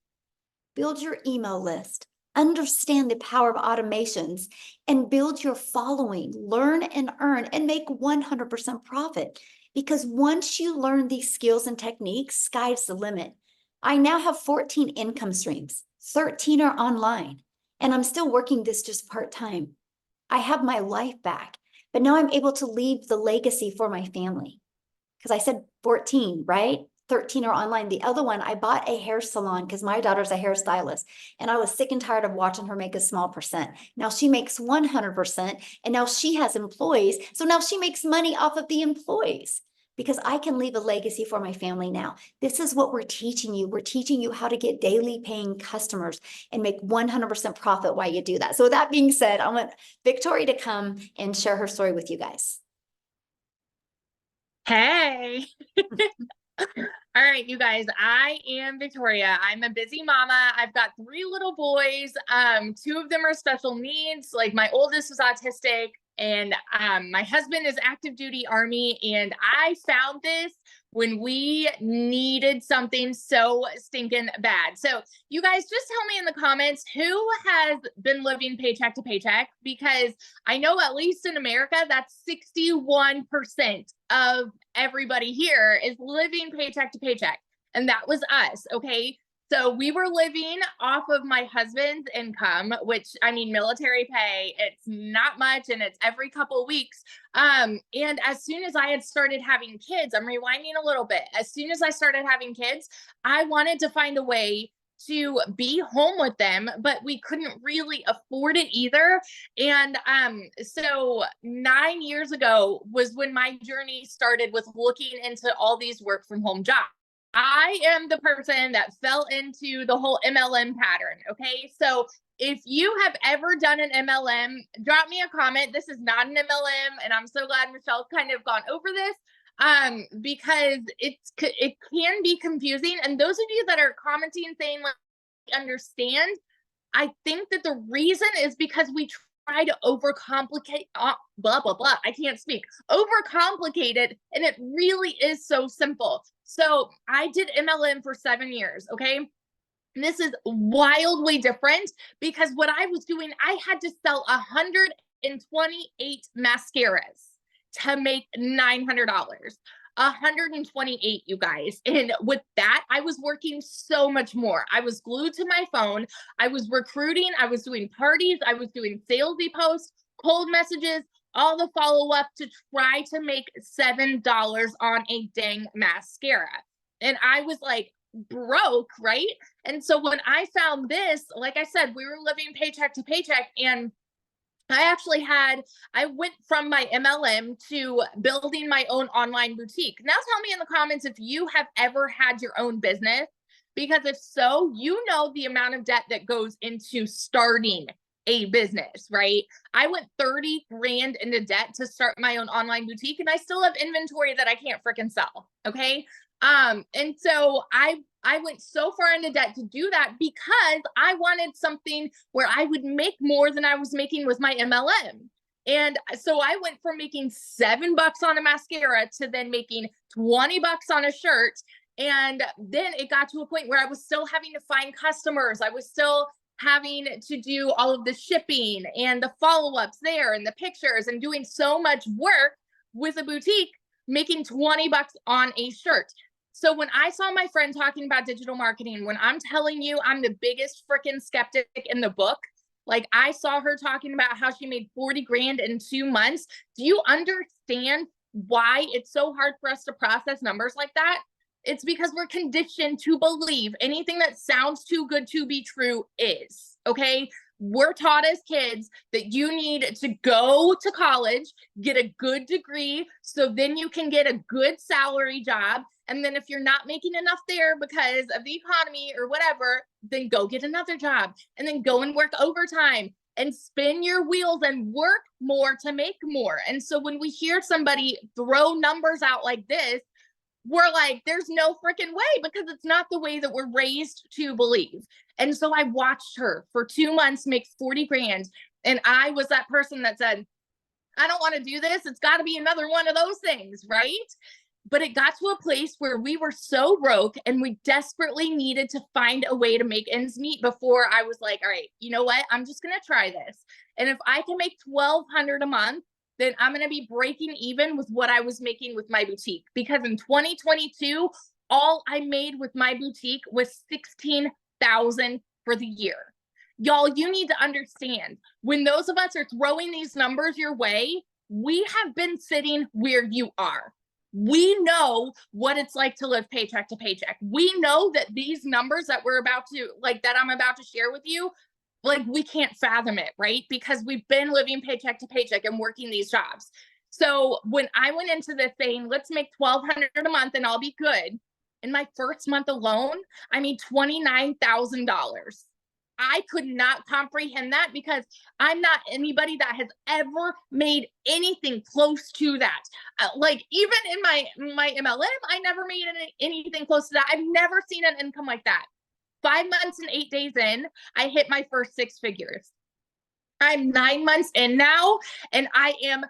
build your email list, understand the power of automations, and build your following, learn and earn, and make 100% profit. Because once you learn these skills and techniques, sky's the limit. I now have 14 income streams. 13 are online, and I'm still working this just part-time. I have my life back, but now I'm able to leave the legacy for my family. Because I said 14, right? 13 are online. The other one, I bought a hair salon because my daughter's a hairstylist, and I was sick and tired of watching her make a small percent. Now she makes 100%, and now she has employees. So now she makes money off of the employees. Because I can leave a legacy for my family now. This is what we're teaching you. We're teaching you how to get daily paying customers and make 100% profit while you do that. So with that being said, I want Victoria to come and share her story with you guys. Hey. All right, you guys, I am Victoria. I'm a busy mama. I've got 3 little boys. 2 of them are special needs. Like my oldest is autistic, and my husband is active duty Army. And I found this when we needed something so stinking bad. So you guys just tell me in the comments who has been living paycheck to paycheck, because I know at least in America, that's 61% of everybody here is living paycheck to paycheck. And that was us. Okay. So we were living off of my husband's income, which, I mean, military pay, it's not much, and it's every couple of weeks. And as soon as I had started having kids, I'm rewinding a little bit. As soon as I started having kids, I wanted to find a way to be home with them, but we couldn't really afford it either. And so 9 years ago was when my journey started with looking into all these work from home jobs. I am the person that fell into the whole MLM pattern. Okay. So if you have ever done an MLM, drop me a comment. This is not an MLM. And I'm so glad Michelle's kind of gone over this. Because it can be confusing. And those of you that are commenting saying, like, understand, I think that the reason is because we try to overcomplicate, blah, blah, blah. I can't speak. Overcomplicate it. And it really is so simple. So I did MLM for 7 years. Okay. And this is wildly different because what I was doing, I had to sell 128 mascaras to make $900. 128, you guys. And with that, I was working so much more. I was glued to my phone. I was recruiting. I was doing parties. I was doing salesy posts, cold messages, all the follow-up to try to make $7 on a dang mascara. And I was like broke, right? And so when I found this, like I said, we were living paycheck to paycheck, and I went from my MLM to building my own online boutique. Now tell me in the comments if you have ever had your own business, because if so, you know the amount of debt that goes into starting a business, right? I went 30 grand into debt to start my own online boutique, and I still have inventory that I can't freaking sell. Okay. And so I went so far into debt to do that because I wanted something where I would make more than I was making with my MLM. And so I went from making $7 on a mascara to then making $20 on a shirt. And then it got to a point where I was still having to find customers. I was still having to do all of the shipping and the follow-ups there and the pictures, and doing so much work with a boutique, making $20 on a shirt. So when I saw my friend talking about digital marketing, when I'm telling you I'm the biggest freaking skeptic in the book, like I saw her talking about how she made 40 grand in 2 months. Do you understand why it's so hard for us to process numbers like that? It's because we're conditioned to believe anything that sounds too good to be true is, okay? We're taught as kids that you need to go to college, get a good degree, so then you can get a good salary job. And then if you're not making enough there because of the economy or whatever, then go get another job, and then go and work overtime and spin your wheels and work more to make more. And so when we hear somebody throw numbers out like this, we're like, there's no freaking way, because it's not the way that we're raised to believe. And so I watched her for 2 months make 40 grand. And I was that person that said, I don't want to do this. It's got to be another one of those things, right? But it got to a place where we were so broke and we desperately needed to find a way to make ends meet before I was like, all right, you know what? I'm just going to try this. And if I can make $1,200 a month, then I'm going to be breaking even with what I was making with my boutique. Because in 2022, all I made with my boutique was $16,000 for the year. Y'all, you need to understand, when those of us are throwing these numbers your way, we have been sitting where you are. We know what it's like to live paycheck to paycheck. We know that these numbers that I'm about to share with you, like, we can't fathom it, right? Because we've been living paycheck to paycheck and working these jobs. So when I went into this saying, let's make $1,200 a month and I'll be good, in my first month alone, I made $29,000. I could not comprehend that, because I'm not anybody that has ever made anything close to that. Like, even in my MLM, I never made anything close to that. I've never seen an income like that. 5 months and 8 days in, I hit my first 6 figures. I'm 9 months in now, and I am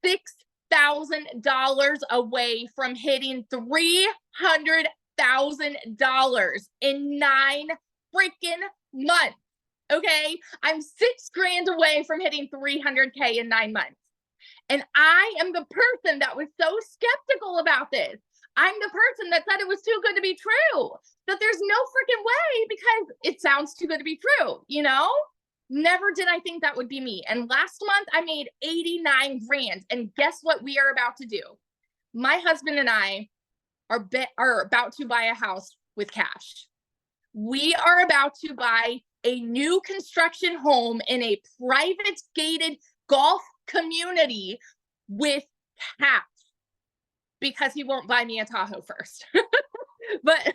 $6,000 away from hitting $300,000 in 9 freaking months. Okay. I'm 6 grand away from hitting 300K in 9 months. And I am the person that was so skeptical about this. I'm the person that said it was too good to be true, that there's no freaking way because it sounds too good to be true, you know? Never did I think that would be me. And last month I made 89 grand. And guess what we are about to do? My husband and I are about to buy a house with cash. We are about to buy a new construction home in a private gated golf community with cash, because he won't buy me a Tahoe first. but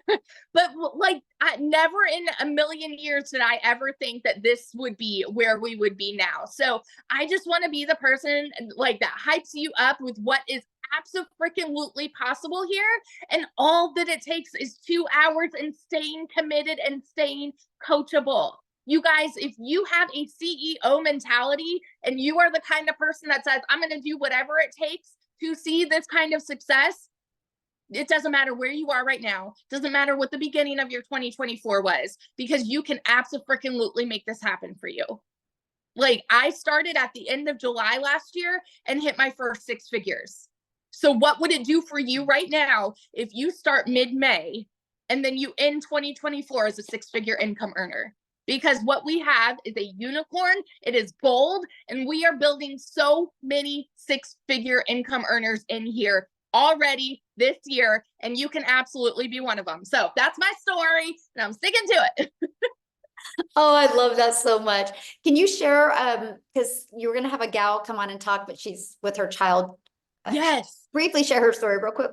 like, never in a million years did I ever think that this would be where we would be now. So I just want to be the person like that hypes you up with what is absolutely possible here. And all that it takes is 2 hours and staying committed and staying coachable. You guys, if you have a CEO mentality and you are the kind of person that says, I'm going to do whatever it takes to see this kind of success, it doesn't matter where you are right now. Doesn't matter what the beginning of your 2024 was, because you can absolutely make this happen for you. Like, I started at the end of July last year and hit my first 6 figures. So what would it do for you right now if you start mid-May and then you end 2024 as a 6-figure income earner? because what we have is a unicorn. It is gold, and we are building so many six-figure income earners in here already this year, and you can absolutely be one of them. So that's my story, and I'm sticking to it. Oh, I love that so much. Can you share, because you were going to have a gal come on and talk, but she's with her child. Yes. Briefly share her story real quick.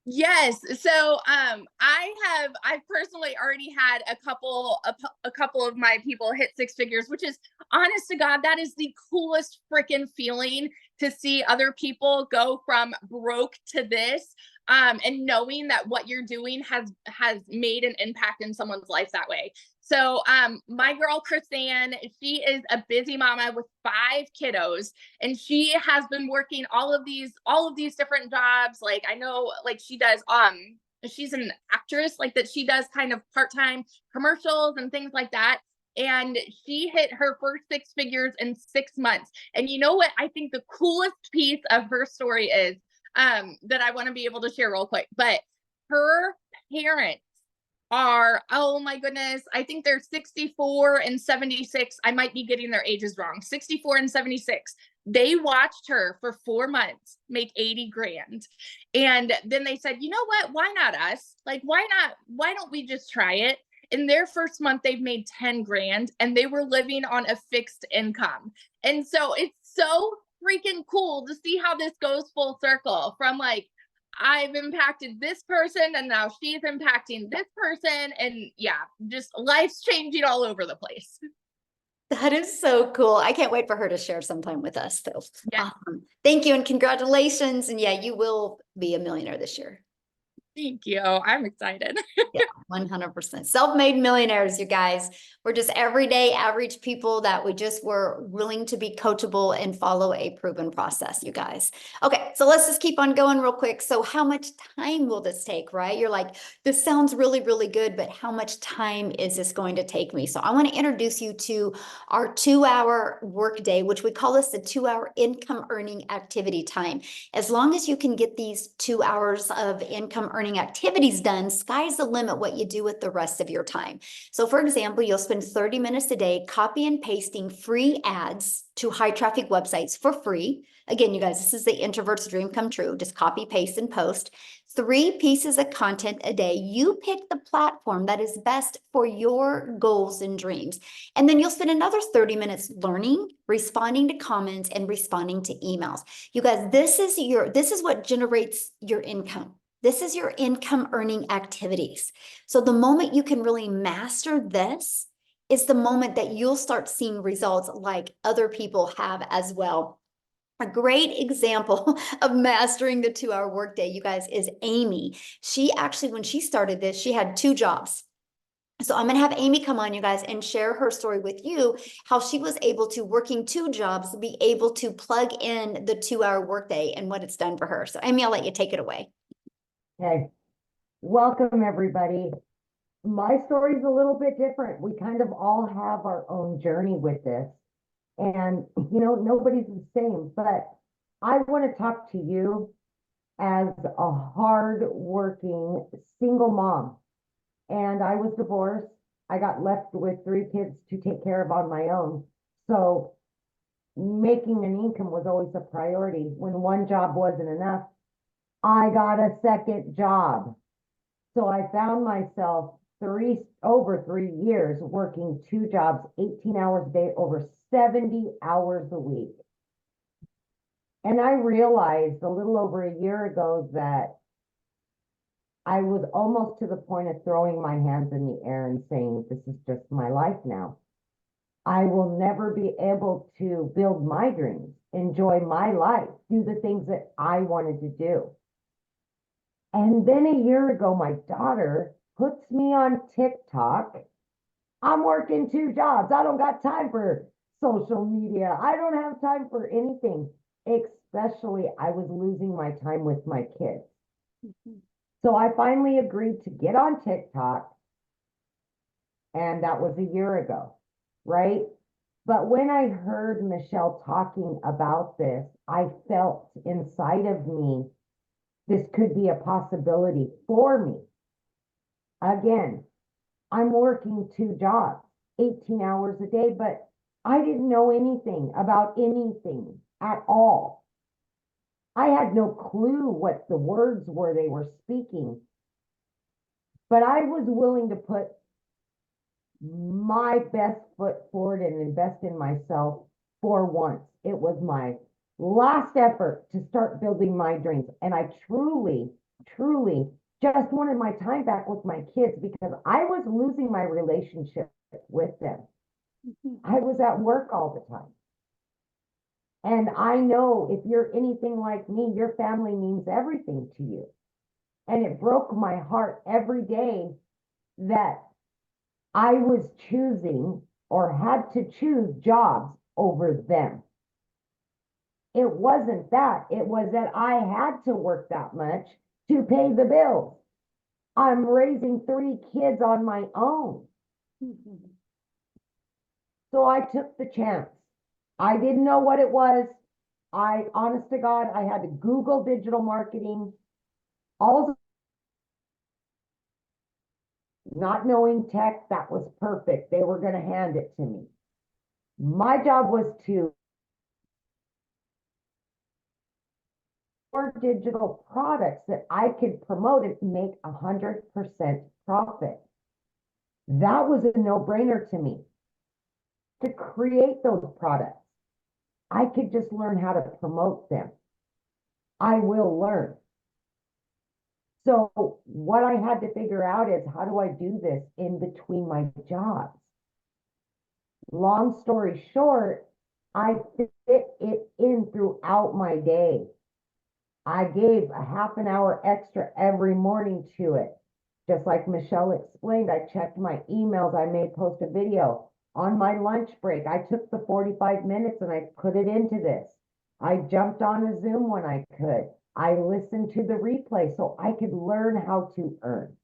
Yes. So I personally already had a couple of my people hit six figures, which is, honest to God, that is the coolest freaking feeling, to see other people go from broke to this, and knowing that what you're doing has made an impact in someone's life that way. So my girl Chrisanne, she is a busy mama with 5 kiddos, and she has been working all of these different jobs. Like, I know, like, she does she's an actress, like, that she does kind of part-time commercials and things like that. And she hit her first 6 figures in 6 months. And you know what I think the coolest piece of her story is, that I want to be able to share real quick, but her parents are, oh my goodness, I think they're 64 and 76. I might be getting their ages wrong. 64 and 76. They watched her for 4 months make 80 grand. And then they said, you know what? Why not us? Like, why don't we just try it? In their first month, they've made 10 grand, and they were living on a fixed income. And so it's so freaking cool to see how this goes full circle from, like, I've impacted this person, and now she's impacting this person. And yeah, just life's changing all over the place. That is so cool. I can't wait for her to share sometime with us, though. Yeah. Thank you and congratulations. And yeah, you will be a millionaire this year. Thank you. I'm excited. Yeah, 100%. Self-made millionaires, you guys. We're just everyday average people that we just were willing to be coachable and follow a proven process, you guys. Okay, so let's just keep on going real quick. So how much time will this take, right? You're like, this sounds really, really good, but how much time is this going to take me? So I want to introduce you to our 2-hour workday, which we call this the 2-hour income earning activity time. As long as you can get these 2 hours of income earning activities done, sky's the limit what you do with the rest of your time. So for example, you'll spend 30 minutes a day copy and pasting free ads to high traffic websites for free. Again, you guys, this is the introvert's dream come true. Just copy, paste, and post 3 pieces of content a day. You pick the platform that is best for your goals and dreams. And then you'll spend another 30 minutes learning, responding to comments, and responding to emails. You guys, this is what generates your income. This is your income earning activities. So the moment you can really master this is the moment that you'll start seeing results like other people have as well. A great example of mastering the 2-hour workday, you guys, is Amy. She actually, when she started this, she had 2 jobs. So I'm going to have Amy come on, you guys, and share her story with you, how she was able to, working 2 jobs, be able to plug in the 2-hour workday and what it's done for her. So Amy, I'll let you take it away. Okay, welcome everybody. My story is a little bit different. We kind of all have our own journey with this, and nobody's the same, but I want to talk to you as a hard-working single mom. And I was divorced. I got left with 3 kids to take care of on my own. So making an income was always a priority. When one job wasn't enough, I got a second job. So I found myself over 3 years working 2 jobs, 18 hours a day, over 70 hours a week. And I realized a little over a year ago that I was almost to the point of throwing my hands in the air and saying, this is just my life now. I will never be able to build my dreams, enjoy my life, do the things that I wanted to do. And then a year ago, my daughter puts me on TikTok. I'm working 2 jobs. I don't got time for social media. I don't have time for anything. Especially, I was losing my time with my kids. So I finally agreed to get on TikTok. And that was a year ago, right? But when I heard Michelle talking about this, I felt inside of me, this could be a possibility for me. Again, I'm working 2 jobs. 18 hours a day, but I didn't know anything about anything at all. I had no clue what the words were they were speaking, but I was willing to put my best foot forward and invest in myself for once. It was my last effort to start building my dreams. And I truly, truly just wanted my time back with my kids because I was losing my relationship with them. I was at work all the time. And I know if you're anything like me, your family means everything to you. And it broke my heart every day that I was choosing or had to choose jobs over them. It wasn't that. It was that I had to work that much to pay the bills. I'm raising 3 kids on my own. So I took the chance. I didn't know what it was. Honest to God, I had to Google digital marketing. All not knowing tech, that was perfect. They were going to hand it to me. My job was to digital products that I could promote and make 100% profit. That was a no-brainer to me. To create those products, I could just learn how to promote them. I will learn. So what I had to figure out is, how do I do this in between my jobs? Long story short, I fit it in throughout my day. I gave a half an hour extra every morning to it. Just like Michelle explained, I checked my emails. I may post a video. On my lunch break, I took the 45 minutes and I put it into this. I jumped on a Zoom when I could. I listened to the replay so I could learn how to earn.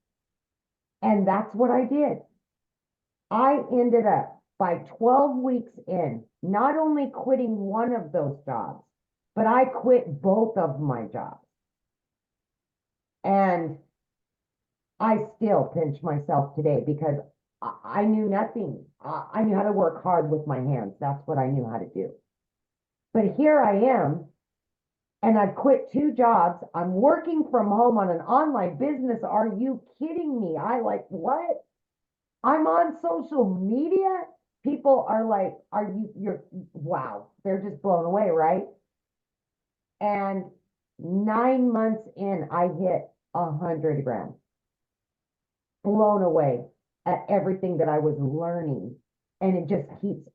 And that's what I did. I ended up, by 12 weeks in, not only quitting one of those jobs, but I quit both of my jobs. And I still pinch myself today because I knew nothing. I knew how to work hard with my hands. That's what I knew how to do. But here I am, and I've quit 2 jobs. I'm working from home on an online business. Are you kidding me? What? I'm on social media. People are like, wow. They're just blown away, right? And 9 months in, I hit 100 grand. Blown away at everything that I was learning. And it just keeps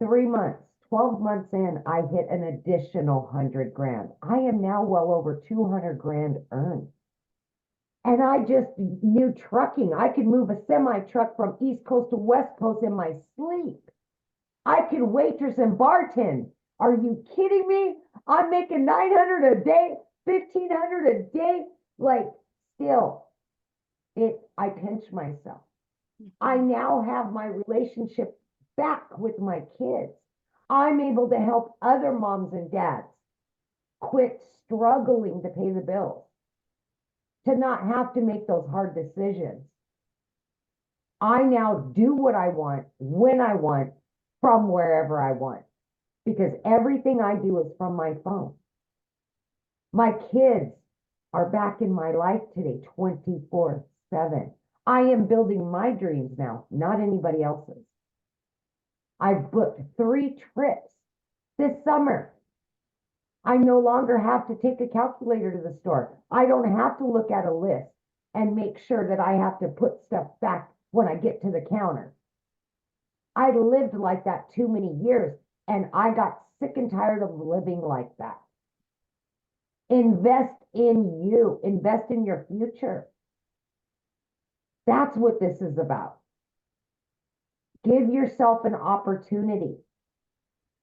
3 months, 12 months in, I hit an additional 100 grand. I am now well over 200 grand earned. And I just knew trucking. I could move a semi truck from East Coast to West Coast in my sleep. I could waitress and bartend. Are you kidding me? I'm making 900 a day, 1,500 a day. Still, I pinch myself. I now have my relationship back with my kids. I'm able to help other moms and dads quit struggling to pay the bills, to not have to make those hard decisions. I now do what I want, when I want, from wherever I want, because everything I do is from my phone. My kids are back in my life today, 24/7. I am building my dreams now, not anybody else's. I've booked 3 trips this summer. I no longer have to take a calculator to the store. I don't have to look at a list and make sure that I have to put stuff back when I get to the counter. I lived like that too many years, and I got sick and tired of living like that. Invest in you. Invest in your future. That's what this is about. Give yourself an opportunity.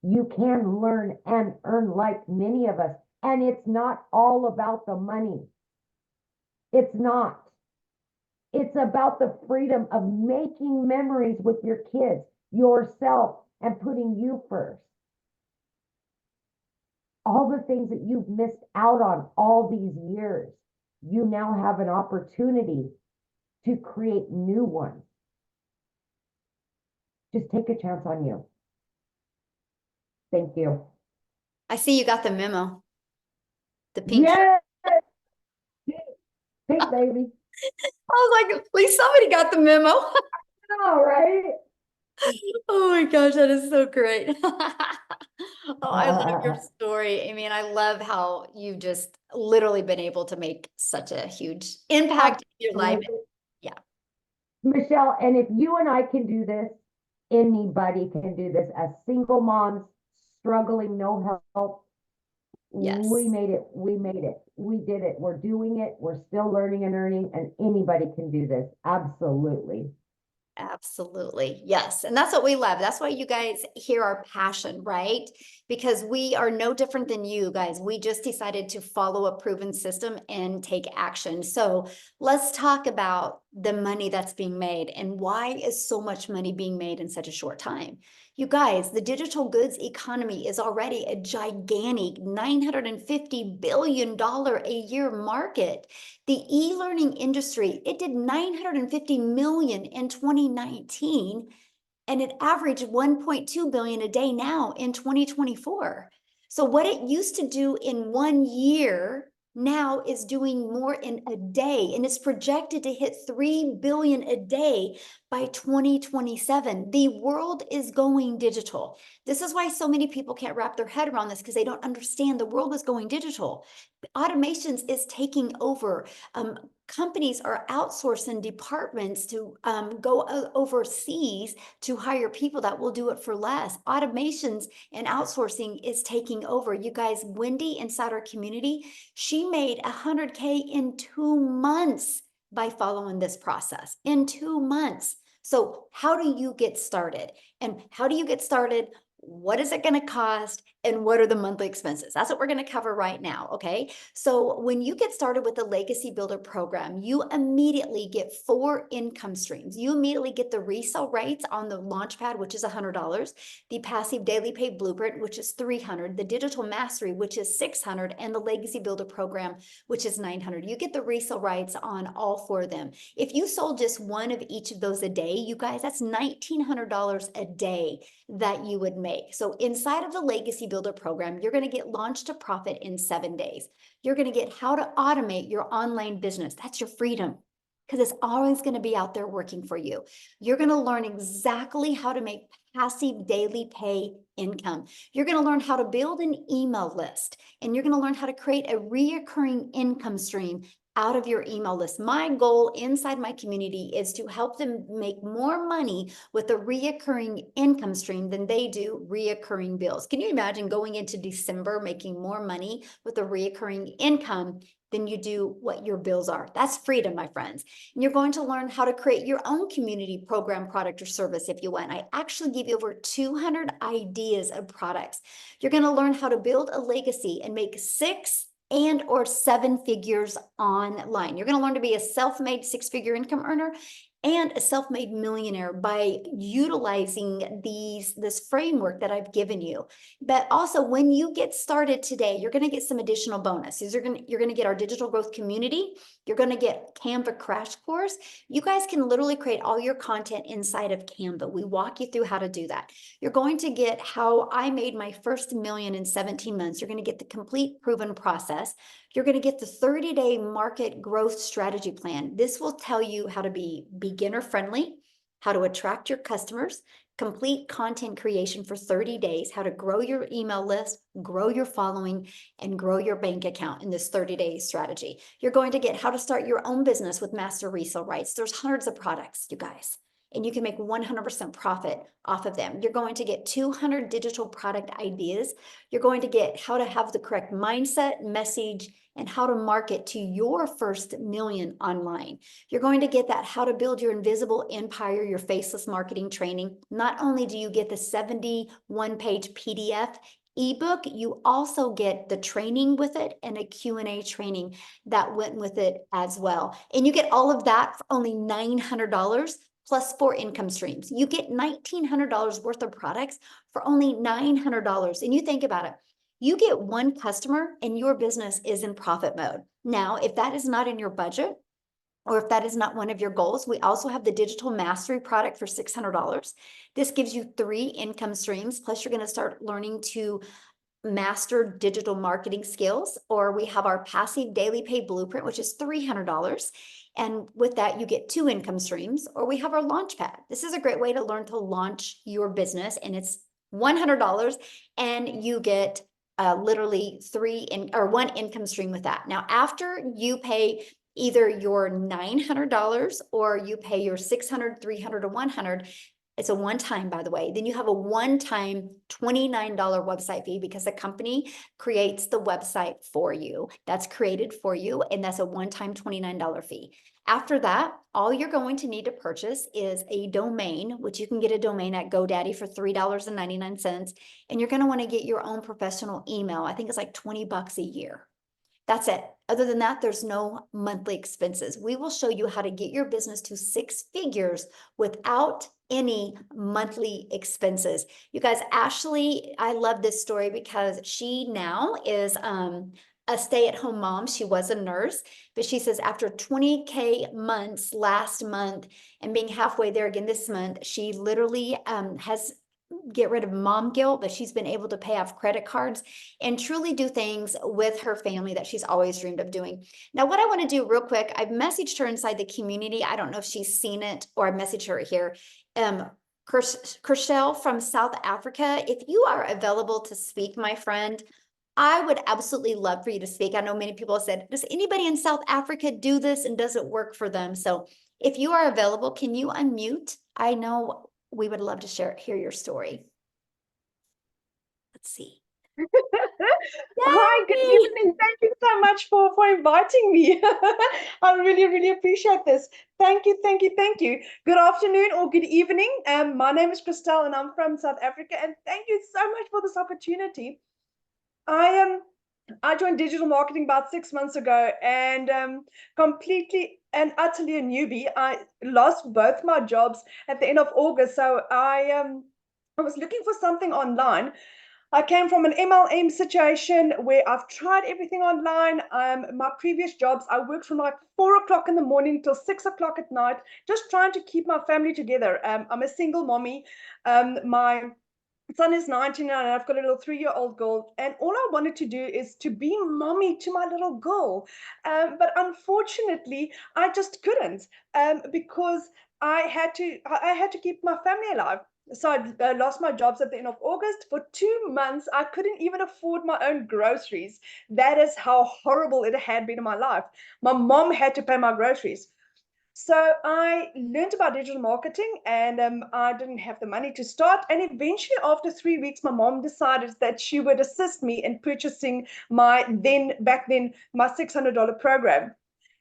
You can learn and earn like many of us. And it's not all about the money. It's not. It's about the freedom of making memories with your kids, yourself, and putting you first. All the things that you've missed out on all these years, you now have an opportunity to create new ones. just take a chance on you. Thank you. I see you got the memo. The pink shirt. Yes, pink baby. I was like, at least somebody got the memo. All right. Oh my gosh, that is so great. Oh, I love your story. I mean, I love how you've just literally been able to make such a huge impact in your life. Yeah. Michelle, and if you and I can do this, anybody can do this. As single moms, struggling, no help, Yes. we made it. We made it. We did it. We're doing it. We're still learning and earning, and anybody can do this. Absolutely. Absolutely. Yes. And that's what we love. That's why you guys hear our passion, right? Because we are no different than you guys. We just decided to follow a proven system and take action. So let's talk about the money that's being made and why is so much money being made in such a short time. You guys, the digital goods economy is already a gigantic $950 billion a year market. The e-learning industry, it did 950 million in 2019, and it averaged 1.2 billion a day now in 2024. So what it used to do in 1 year now is doing more in a day, and it's projected to hit 3 billion a day by 2027. The world is going digital. This is why so many people can't wrap their head around this, because they don't understand the world is going digital. Automations is taking over. Companies are outsourcing departments to go overseas to hire people that will do it for less. Automations and outsourcing is taking over. You guys, Wendy inside our community, she made 100K in 2 months by following this process. In 2 months. So how do you get started? And how do you get started? What is it going to cost? And what are the monthly expenses? That's what we're going to cover right now. Okay. So when you get started with the Legacy Builder program, you immediately get 4 income streams. You immediately get the resale rates on the Launchpad, which is $100, the passive daily pay blueprint, which is $300, the digital mastery, which is $600, and the Legacy Builder program, which is $900. You get the resale rights on all 4 of them. If you sold just one of each of those a day, you guys, that's $1,900 a day that you would make. So inside of the Legacy Builder program, you're going to get launched to profit in 7 days. You're going to get how to automate your online business. That's your freedom, because it's always going to be out there working for you. You're going to learn exactly how to make passive daily pay income. You're going to learn how to build an email list, and you're going to learn how to create a reoccurring income stream out of your email list. My goal inside my community is to help them make more money with a reoccurring income stream than they do reoccurring bills. Can you imagine going into December making more money with a reoccurring income than you do what your bills are? That's freedom, my friends. And you're going to learn how to create your own community program, product, or service if you want. I actually give you over 200 ideas of products. You're going to learn how to build a legacy and make 6 and or 7 figures online. You're going to learn to be a self-made 6-figure income earner and a self-made millionaire by utilizing this framework that I've given you. But also, when you get started today, you're going to get some additional bonuses. You're going to get our digital growth community. You're going to get Canva crash course. You guys can literally create all your content inside of Canva. We walk you through how to do that. You're going to get how I made my first million in 17 months. You're going to get the complete proven process. You're going to get the 30-day market growth strategy plan. This will tell you how to be beginner friendly, how to attract your customers, complete content creation for 30 days, how to grow your email list, grow your following, and grow your bank account in this 30-day strategy. You're going to get how to start your own business with master resale rights. There's hundreds of products, you guys, and you can make 100% profit off of them. You're going to get 200 digital product ideas. You're going to get how to have the correct mindset, message, and how to market to your first million online. You're going to get that how to build your invisible empire, your faceless marketing training. Not only do you get the 71-page PDF ebook, you also get the training with it and a Q&A training that went with it as well. And you get all of that for only $900 plus 4 income streams. You get $1,900 worth of products for only $900. And you think about it, you get 1 customer and your business is in profit mode. Now, if that is not in your budget, or if that is not one of your goals, we also have the digital mastery product for $600. This gives you 3 income streams, plus you're going to start learning to master digital marketing skills, or we have our passive daily pay blueprint, which is $300. And with that, you get 2 income streams, or we have our launch pad. This is a great way to learn to launch your business, and it's $100, and you get literally 1 income stream with that. Now, after you pay either your $900 or you pay your $600, $300, or $100, it's a one-time, by the way. Then you have a one-time $29 website fee because the company creates the website for you. That's created for you, and that's a one-time $29 fee. After that, all you're going to need to purchase is a domain, which you can get a domain at GoDaddy for $3.99. And you're going to want to get your own professional email. I think it's like $20 a year. That's it. Other than that, there's no monthly expenses. We will show you how to get your business to 6 figures without any monthly expenses. You guys, Ashley, I love this story because she now is a stay-at-home mom. She was a nurse, but she says after 20K months last month and being halfway there again this month, she literally has get rid of mom guilt, but she's been able to pay off credit cards and truly do things with her family that she's always dreamed of doing. Now, what I want to do real quick, I've messaged her inside the community. I don't know if she's seen it, or I messaged her here. Kershel from South Africa, if you are available to speak, my friend, I would absolutely love for you to speak. I know many people have said, does anybody in South Africa do this, and does it work for them? So if you are available, can you unmute? I know we would love to hear your story. Let's see. Hi, good evening. Thank you so much for inviting me. I really appreciate this. Thank you. Good afternoon or good evening. My name is Christelle and I'm from South Africa, and thank you so much for this opportunity. I joined digital marketing about 6 months ago, and completely and utterly a newbie. I lost both my jobs at the end of August, so I was looking for something online. I came from an MLM situation where I've tried everything online. My previous jobs, I worked from like 4 o'clock in the morning till 6 o'clock at night, just trying to keep my family together. I'm a single mommy. My son is 19 and I've got a little 3-year-old girl, and all I wanted to do is to be mommy to my little girl. But unfortunately, I just couldn't because I had to keep my family alive. So I lost my jobs at the end of August. For 2 months, I couldn't even afford my own groceries. That is how horrible it had been in my life. My mom had to pay my groceries. So I learned about digital marketing, and I didn't have the money to start. And eventually, after 3 weeks, my mom decided that she would assist me in purchasing my back then $600 program.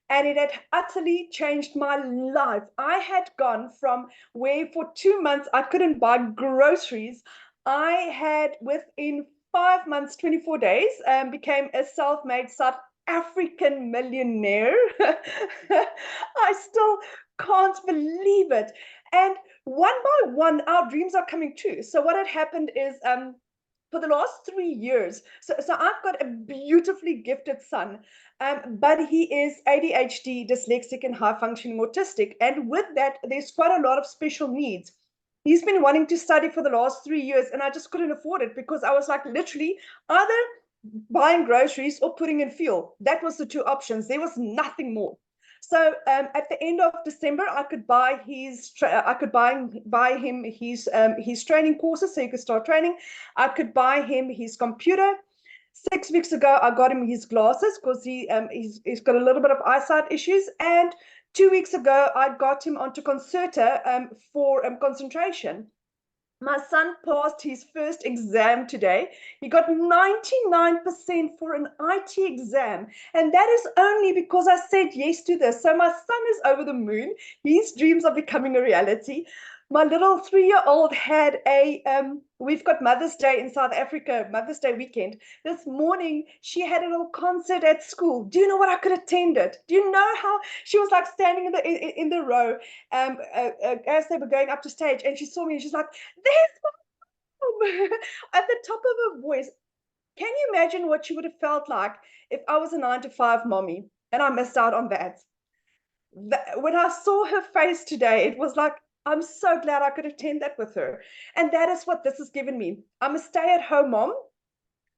And it had utterly changed my life. I had gone from where for 2 months I couldn't buy groceries. I had, within 5 months, 24 days, became a self-made South African millionaire. I still can't believe it. And one by one, our dreams are coming true. So what had happened is, for the last 3 years, so I've got a beautifully gifted son, but he is ADHD, dyslexic, and high-functioning autistic. And with that, there's quite a lot of special needs. He's been wanting to study for the last 3 years, and I just couldn't afford it because I was like literally either buying groceries or putting in fuel. That was the 2 options. There was nothing more. So at the end of December, I could buy him his training courses, so he could start training. I could buy him his computer. 6 weeks ago, I got him his glasses because he's got a little bit of eyesight issues. And 2 weeks ago, I got him onto Concerta for concentration. My son passed his first exam today. He got 99% for an IT exam. And that is only because I said yes to this. So my son is over the moon. His dreams are becoming a reality. My little 3-year-old had we've got Mother's Day in South Africa, Mother's Day weekend. This morning, she had a little concert at school. Do you know what? I could attend it. Do you know how she was like standing in the row as they were going up to stage, and she saw me and she's like, there's my mom at the top of her voice. Can you imagine what she would have felt like if I was a 9-to-5 mommy and I missed out on that? when I saw her face today, it was like, I'm so glad I could attend that with her. And that is what this has given me. I'm a stay-at-home mom.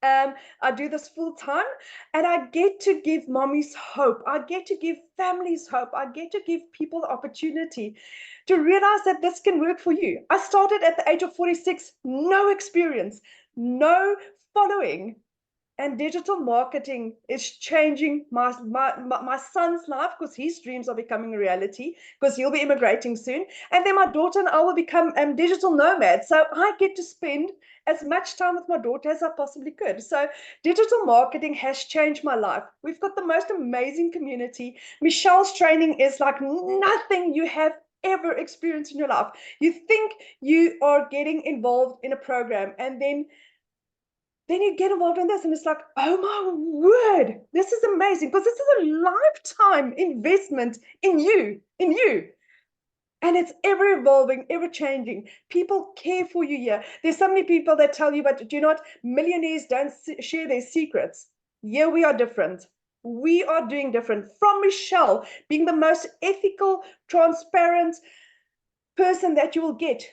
I do this full time, and I get to give mommies hope. I get to give families hope. I get to give people the opportunity to realize that this can work for you. I started at the age of 46, no experience, no following. And digital marketing is changing my son's life, because his dreams are becoming a reality, because he'll be immigrating soon. And then my daughter and I will become digital nomads. So I get to spend as much time with my daughter as I possibly could. So digital marketing has changed my life. We've got the most amazing community. Michelle's training is like nothing you have ever experienced in your life. You think you are getting involved in a program, and then you get involved in this, and it's like, oh my word, this is amazing, because this is a lifetime investment in you. And it's ever evolving, ever changing. People care for you here. There's so many people that tell you, but do you know what? Millionaires don't share their secrets. Yeah, we are different. We are doing different. From Michelle, being the most ethical, transparent person that you will get,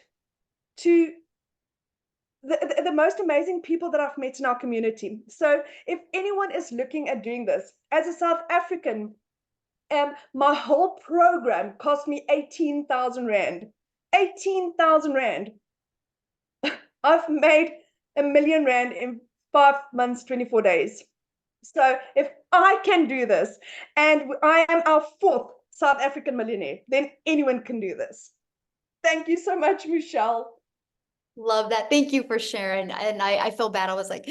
to the most amazing people that I've met in our community. So if anyone is looking at doing this, as a South African, my whole program cost me 18,000 Rand. 18,000 Rand. I've made R1 million in 5 months, 24 days. So if I can do this, and I am our 4th South African millionaire, then anyone can do this. Thank you so much, Michelle. Love that. Thank you for sharing. And I feel bad. I was like,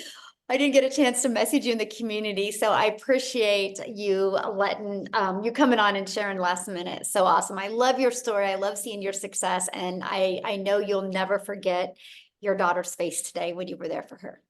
I didn't get a chance to message you in the community. So I appreciate you letting you coming on and sharing last minute. So awesome. I love your story. I love seeing your success. And I know you'll never forget your daughter's face today when you were there for her.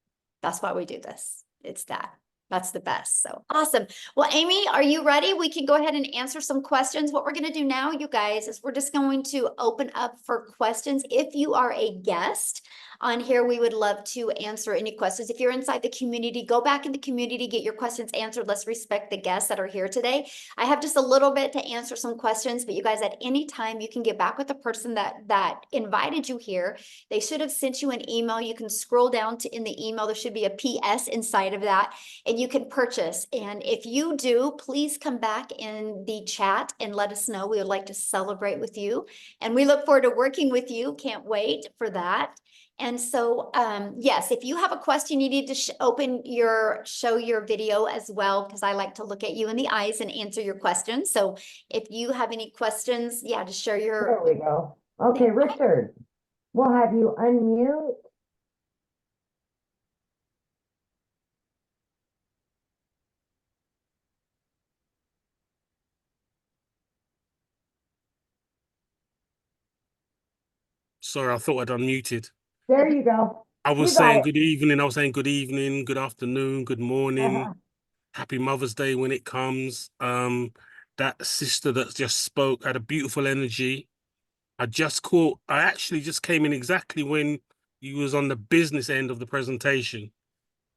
That's why we do this. It's that. That's the best. So awesome. Well, Amy, are you ready? We can go ahead and answer some questions. What we're going to do now, you guys, is we're just going to open up for questions. If you are a guest on here, we would love to answer any questions. If you're inside the community, go back in the community, get your questions answered. Let's respect the guests that are here today. I have just a little bit to answer some questions, but you guys, at any time, you can get back with the person that invited you here. They should have sent you an email. You can scroll down to in the email. There should be a PS inside of that, and you can purchase. And if you do, please come back in the chat and let us know. We would like to celebrate with you, and we look forward to working with you. Can't wait for that. And so, yes, if you have a question, you need to show your video as well, because I like to look at you in the eyes and answer your questions. So if you have any questions, yeah, just share your. There we go. Okay, Richard, we'll have you unmute. Sorry, I thought I'd unmuted. There you go. I was You got saying it. good evening. I was saying good evening, good afternoon, good morning. Happy Mother's Day when it comes. That sister that just spoke had a beautiful energy. I actually just came in exactly when you was on the business end of the presentation,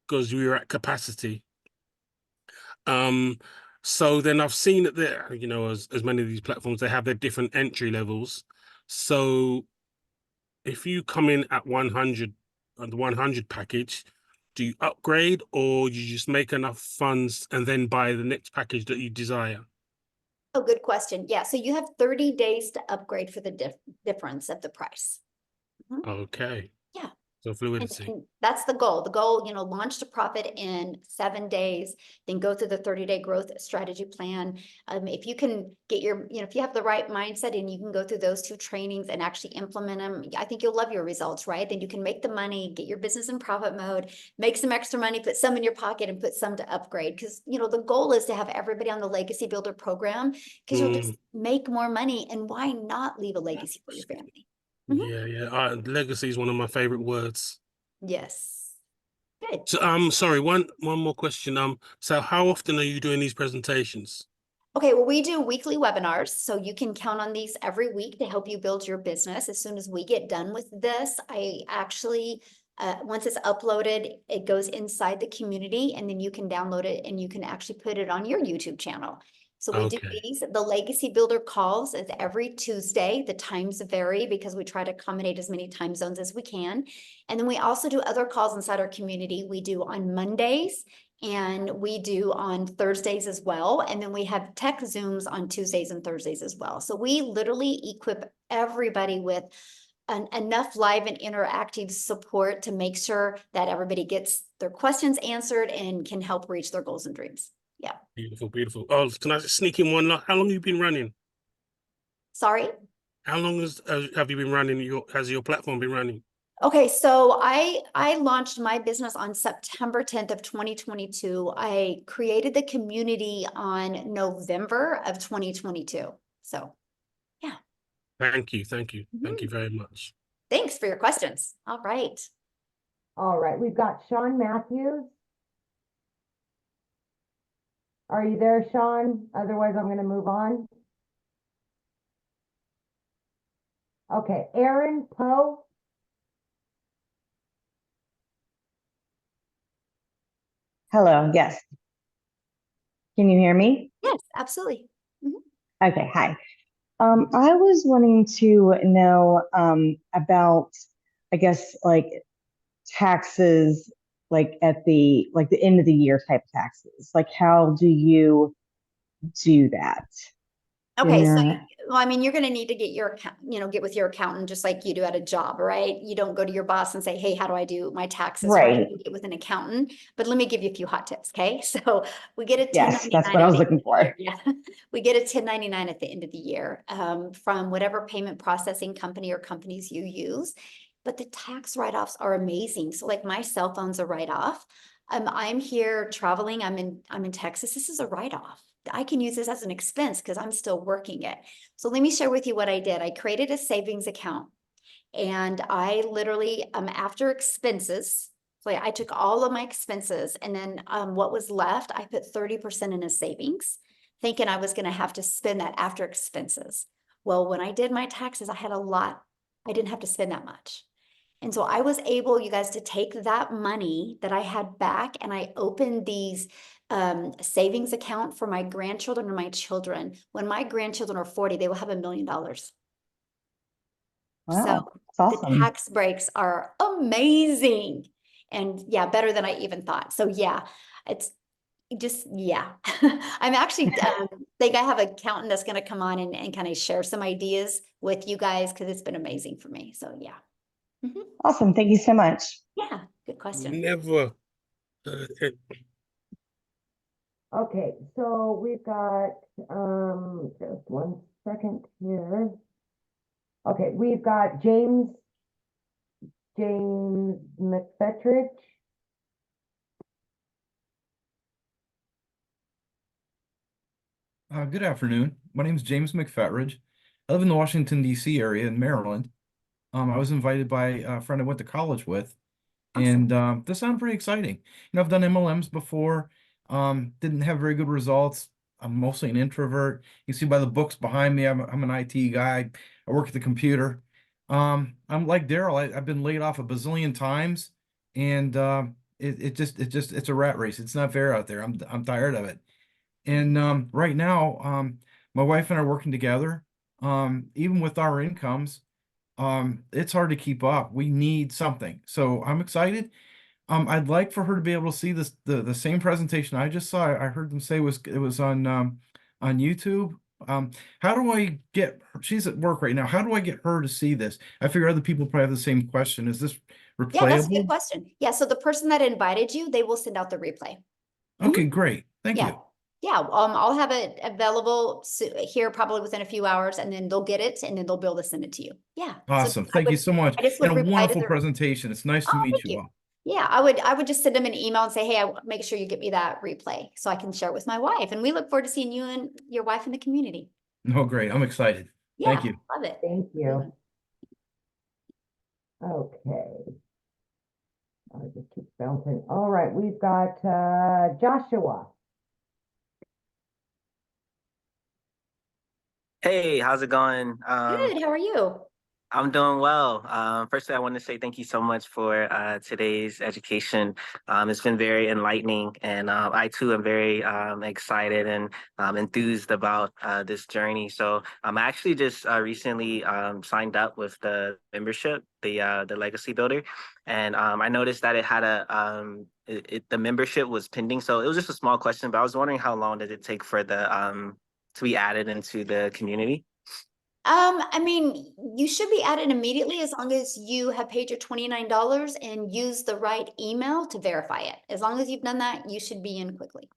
because we were at capacity. So then I've seen that there, as many of these platforms, they have their different entry levels. So if you come in at 100 on the 100 package, do you upgrade, or you just make enough funds and then buy the next package that you desire? Oh, good question. Yeah, so you have 30 days to upgrade for the difference of the price. Okay. Yeah. So fluidity. And that's the goal. The goal, launch to profit in 7 days, then go through the 30-day growth strategy plan. If you can get if you have the right mindset and you can go through those 2 trainings and actually implement them, I think you'll love your results, right? Then you can make the money, get your business in profit mode, make some extra money, put some in your pocket and put some to upgrade. Because, the goal is to have everybody on the Legacy Builder program, because you'll just make more money. And why not leave a legacy for your family? Yeah. Legacy is one of my favorite words. Yes. Good. So, sorry, one more question. So how often are you doing these presentations? Okay, well, we do weekly webinars, so you can count on these every week to help you build your business. As soon as we get done with this, I actually, once it's uploaded, it goes inside the community, and then you can download it and you can actually put it on your YouTube channel. So we do Okay. these. The Legacy Builder calls is every Tuesday. The times vary because we try to accommodate as many time zones as we can. And then we also do other calls inside our community. We do on Mondays and we do on Thursdays as well. And then we have tech Zooms on Tuesdays and Thursdays as well. So we literally equip everybody with enough live and interactive support to make sure that everybody gets their questions answered and can help reach their goals and dreams. Yeah. Beautiful, beautiful. Oh, can I just sneak in one? How long have you been running? Sorry. How long have you been running has your platform been running? Okay, so I launched my business on September 10th of 2022. I created the community on November of 2022. So yeah. Thank you, thank you, thank you very much. Thanks for your questions. All right. All right, we've got Sean Matthews. Are you there, Sean? Otherwise, I'm going to move on. Okay, Aaron Poe. Hello, yes. Can you hear me? Yes, absolutely. Okay, hi. I was wanting to know about, I guess, like taxes, like at the end of the year type taxes. Like, how do you do that? Okay, so Yeah. well, I mean, you're going to need to get your account, get with your accountant just like you do at a job, right? You don't go to your boss and say, "Hey, how do I do my taxes?" Right? Right. You get with an accountant. But let me give you a few hot tips, okay? So we get a Yes, that's 1099 what I at was the end looking of the for. year. Yeah, we get a 1099 at the end of the year from whatever payment processing company or companies you use. But the tax write-offs are amazing. So like my cell phone's a write-off. I'm here traveling. I'm in Texas. This is a write-off. I can use this as an expense because I'm still working it. So let me share with you what I did. I created a savings account and I literally, after expenses, so I took all of my expenses and then what was left, I put 30% in a savings, thinking I was going to have to spend that after expenses. Well, when I did my taxes, I had a lot. I didn't have to spend that much. And so I was able, you guys, to take that money that I had back and I opened these savings account for my grandchildren and my children. When my grandchildren are 40, they will have $1 million. So Wow, that's the awesome. tax breaks are amazing. And yeah, better than I even thought. So yeah, it's just, yeah. I'm actually think I have an accountant that's going to come on and kind of share some ideas with you guys because it's been amazing for me. So yeah. Awesome. Thank you so much. Yeah, good question. Never. Okay, so we've got just one second here. Okay, we've got James McFetridge. Good afternoon. My name is James McFetridge. I live in the Washington, D.C. area in Maryland. I was invited by a friend I went to college with, and this sounded pretty exciting. I've done MLMs before, didn't have very good results. I'm mostly an introvert. You see by the books behind me, I'm an IT guy. I work at the computer. I'm like Daryl. I've been laid off a bazillion times, and it's a rat race. It's not fair out there. I'm tired of it. And right now, my wife and I are working together. Even with our incomes, it's hard to keep up. We need something. So I'm excited. I'd like for her to be able to see the same presentation I just saw. I heard them say it was on YouTube. How do I get her? She's at work right now. How do I get her to see this? I figure other people probably have the same question. Is this Yeah, that's a good replayable? question. Yeah, so the person that invited you, they will send out the replay. Okay, great. Thank Yeah. you. Yeah, I'll have it available here probably within a few hours and then they'll get it and then they'll be able to send it to you. Yeah. So Awesome. Thank you so much. I just And would a reply to wonderful the, presentation. It's nice to oh, meet thank you you. all. Yeah, I would just send them an email and say, hey, make sure you get me that replay so I can share it with my wife. And we look forward to seeing you and your wife in the community. No, great. I'm excited. Yeah, Thank you. love it. Thank you. Okay. I just keep bouncing. All right, we've got Joshua. Hey, how's it going? Good, how are you? I'm doing well. Firstly, I want to say thank you so much for today's education. It's been very enlightening, and I too am very excited and enthused about this journey. So I actually just recently signed up with the membership, the Legacy Builder, and I noticed that it had the membership was pending. So it was just a small question, but I was wondering how long did it take for the to be added into the community? I mean, you should be added immediately as long as you have paid your $29 and use the right email to verify it. As long as you've done that, you should be in quickly.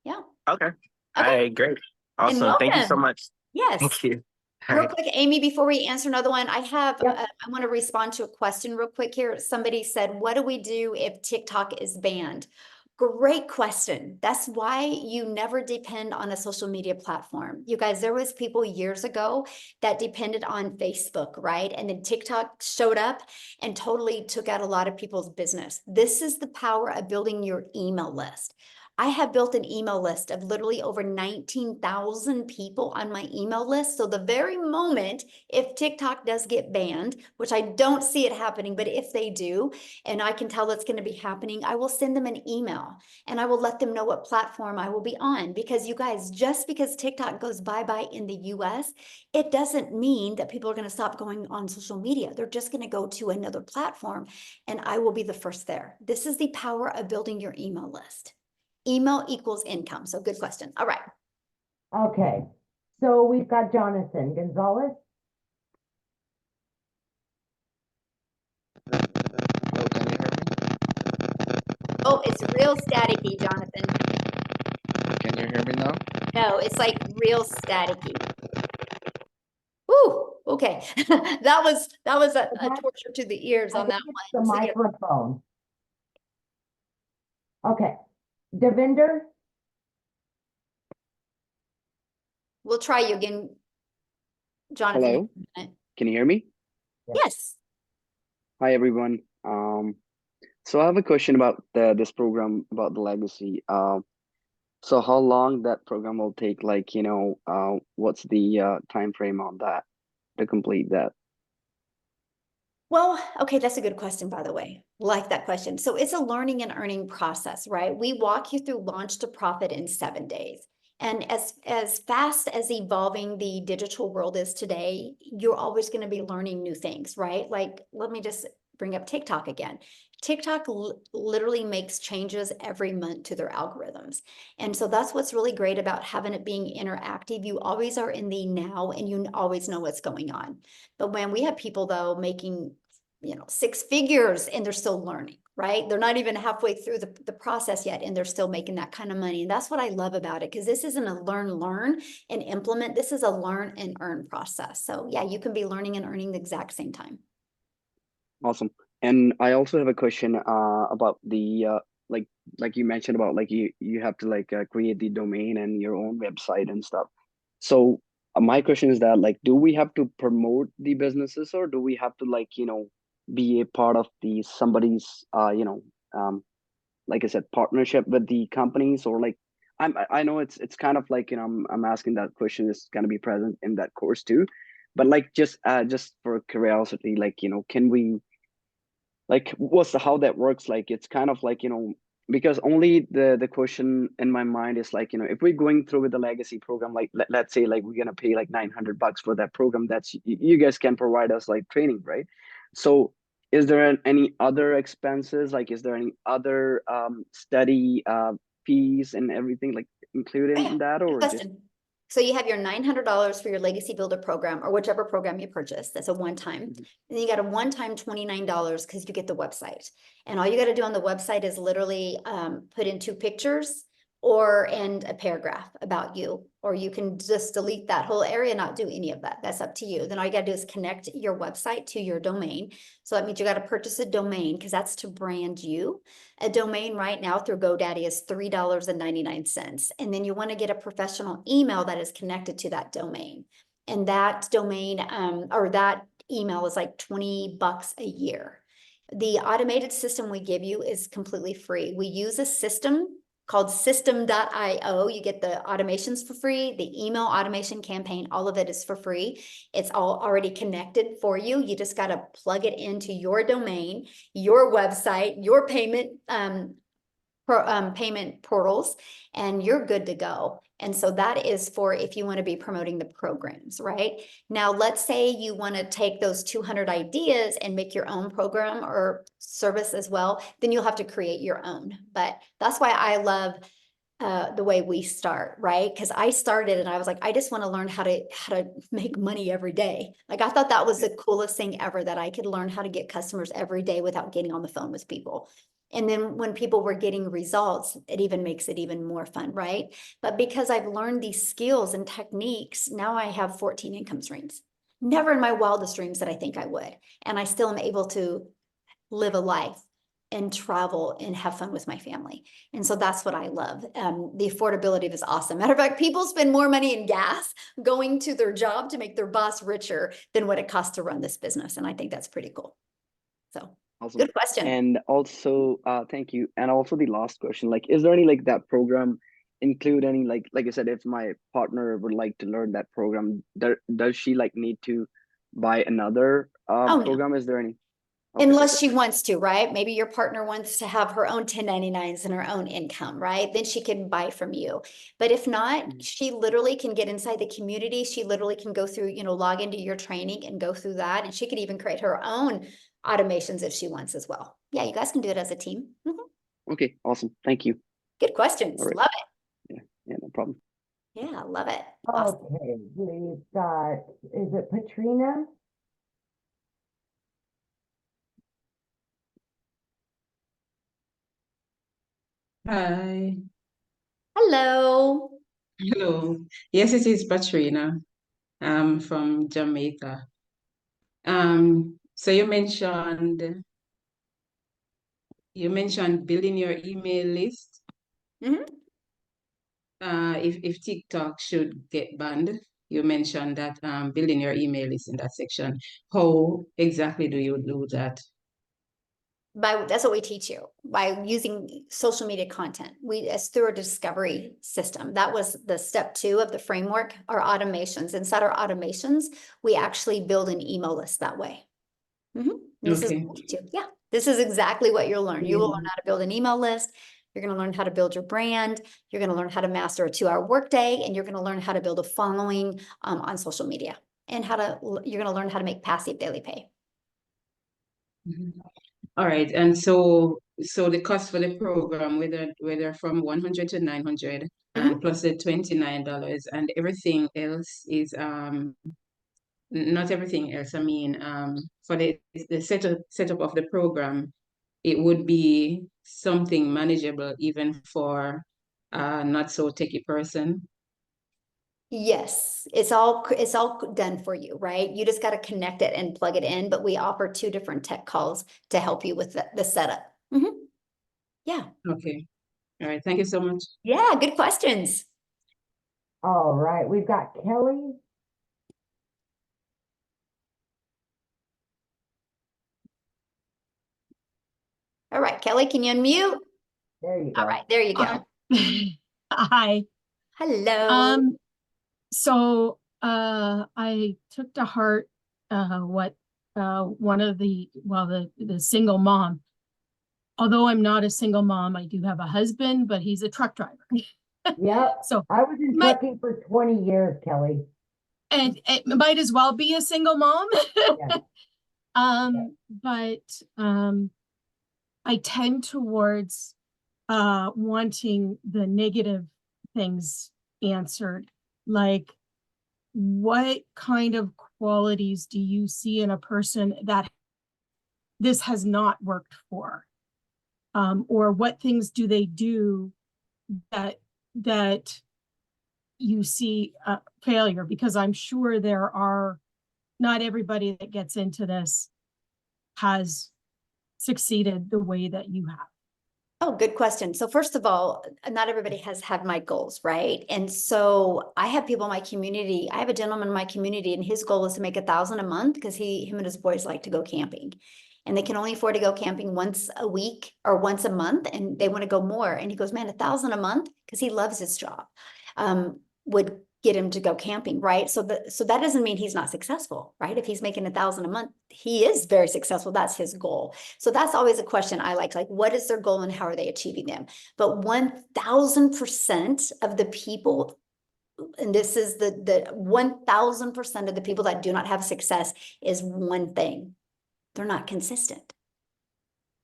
Yeah. Okay. All Okay. right, great. And Awesome. Thank you so welcome. much. Yes. Thank you. All Real right. quick, Amy, before we answer another one, I have, Yep. I want to respond to a question real quick here. Somebody said, what do we do if TikTok is banned? Great question. That's why you never depend on a social media platform. You guys, there was people years ago that depended on Facebook, right? And then TikTok showed up and totally took out a lot of people's business. This is the power of building your email list. I have built an email list of literally over 19,000 people on my email list. So the very moment, if TikTok does get banned, which I don't see it happening, but if they do, and I can tell it's going to be happening, I will send them an email and I will let them know what platform I will be on. Because you guys, just because TikTok goes bye-bye in the US, it doesn't mean that people are going to stop going on social media. They're just going to go to another platform and I will be the first there. This is the power of building your email list. Email equals income. So good question. All right. Okay, so we've got Jonathan Gonzalez. Hello, can you hear me? Oh, it's real staticky, Jonathan. Can you hear me now? No, it's like real staticky. Ooh, okay. That was a torture to the ears I on that think it's one. the So, yeah. microphone. Okay, Devinder, We'll try you again, Jonathan. Hello, can you hear me? Yes. Hi, everyone. So I have a question about this program about the legacy. So how long that program will take? Like, what's the time frame on that to complete that? Well, okay, that's a good question, by the way. Like that question. So it's a learning and earning process, right? We walk you through launch to profit in 7 days. And as fast as evolving the digital world is today, you're always going to be learning new things, right? Like, let me just bring up TikTok again. TikTok literally makes changes every month to their algorithms. And so that's what's really great about having it being interactive. You always are in the now and you always know what's going on. But when we have people though making, 6 figures and they're still learning, right? They're not even halfway through the process yet and they're still making that kind of money. And that's what I love about it, because this isn't a learn and implement. This is a learn and earn process. So yeah, you can be learning and earning the exact same time. Awesome. And I also have a question about the like you mentioned about like you have to like create the domain and your own website and stuff. So my question is that like, do we have to promote the businesses, or do we have to like be a part of the somebody's like I said, partnership with the companies, or like I know it's kind of like I'm asking that question is going to be present in that course too, but like just for curiosity, like can we like how that works? Like it's kind of like because only the question in my mind is like if we're going through with the legacy program, like let's say like we're gonna pay like $900 for that program, that's you guys can provide us like training, right? So is there any other expenses, like is there any other study fees and everything like included in that, or just Question. So you have your $900 for your Legacy Builder program or whichever program you purchase. That's a one-time. And then you got a one-time $29 because you get the website. And all you got to do on the website is literally put in 2 pictures and a paragraph about you, or you can just delete that whole area, not do any of that. That's up to you. Then all you got to do is connect your website to your domain. So that means you got to purchase a domain because that's to brand you. A domain right now through GoDaddy is $3.99. And then you want to get a professional email that is connected to that domain. And that domain or that email is like $20 a year. The automated system we give you is completely free. We use a system called system.io. You get the automations for free, the email automation campaign, all of it is for free. It's all already connected for you. You just got to plug it into your domain, your website, your payment payment portals, and you're good to go. And so that is for if you want to be promoting the programs, right? Now, let's say you want to take those 200 ideas and make your own program or service as well, then you'll have to create your own. But that's why I love the way we start, right? Because I started and I was like, I just want to learn how to make money every day. Like I thought that was the coolest thing ever, that I could learn how to get customers every day without getting on the phone with people. And then when people were getting results, it even makes it even more fun, right? But because I've learned these skills and techniques, now I have 14 income streams. Never in my wildest dreams that I think I would. And I still am able to live a life and travel and have fun with my family. And so that's what I love. The affordability is awesome. Matter of fact, people spend more money in gas going to their job to make their boss richer than what it costs to run this business. And I think that's pretty cool. So Awesome. good question. And also, thank you. And also the last question, like, is there any like that program include any like I said, if my partner would like to learn that program, does she like need to buy another no. program? Is there any? Okay. Unless she wants to, right? Maybe your partner wants to have her own 1099s and her own income, right? Then she can buy from you. But if not, she literally can get inside the community. She literally can go through, log into your training and go through that. And she could even create her own automations if she wants as well. Yeah, you guys can do it as a team. Okay, awesome. Thank you. Good questions. All right. Love it. Yeah, no problem. Yeah, love it. Awesome. Okay, we've got, is it Patrina? Hi. Hello. Hello. Yes, it is Patrina. From Jamaica. So you mentioned building your email list. If TikTok should get banned, you mentioned that building your email list in that section. How exactly do you do that? That's what we teach you, by using social media content. It's through a discovery system. That was the step 2 of the framework, our automations. Inside our automations, we actually build an email list that way. This is what we teach you. Yeah, this is exactly what you'll learn. You will learn how to build an email list. You're going to learn how to build your brand. You're going to learn how to master a 2-hour workday, and you're going to learn how to build a following on social media, and you're going to learn how to make passive daily pay. All right, and so the cost for the program, whether from 100 to 900, and plus the $29, and everything else is not everything else. I mean, for the setup of the program, it would be something manageable even for not so techie person. Yes, it's all done for you, right? You just got to connect it and plug it in, but we offer 2 different tech calls to help you with the setup. Yeah. Okay. All right. Thank you so much. Yeah, good questions. All right, we've got Kelly. All right, Kelly, can you unmute? There you go. All right, there you go. Hi. Hello. So I took to heart what one of the single mom. Although I'm not a single mom, I do have a husband, but he's a truck driver. Yep. So I was in trucking for 20 years, Kelly. And it might as well be a single mom. But I tend towards wanting the negative things answered. Like, what kind of qualities do you see in a person that this has not worked for? Or what things do they do that you see failure? Because I'm sure there are, not everybody that gets into this has succeeded the way that you have. Oh, good question. So first of all, not everybody has had my goals, right? And so I have people in my community. I have a gentleman in my community, and his goal is to make $1,000 a month because him and his boys like to go camping. and they can only afford to go camping once a week or once a month, and they want to go more. And he goes, man, $1,000 a month, because he loves his job, would get him to go camping, right? So that doesn't mean he's not successful, right? If he's making $1,000 a month, he is very successful. That's his goal. So that's always a question I like what is their goal and how are they achieving them? But 1000% of the people, and this is the 1000% of the people that do not have success, is one thing: they're not consistent.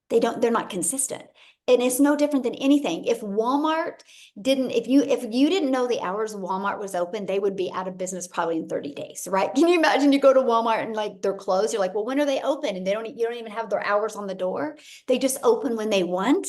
They're not consistent. And it's no different than anything. If Walmart didn't, if you didn't know the hours Walmart was open, they would be out of business probably in 30 days, right? Can you imagine you go to Walmart and like they're closed? You're like, well, when are they open? And you don't even have their hours on the door. They just open when they want.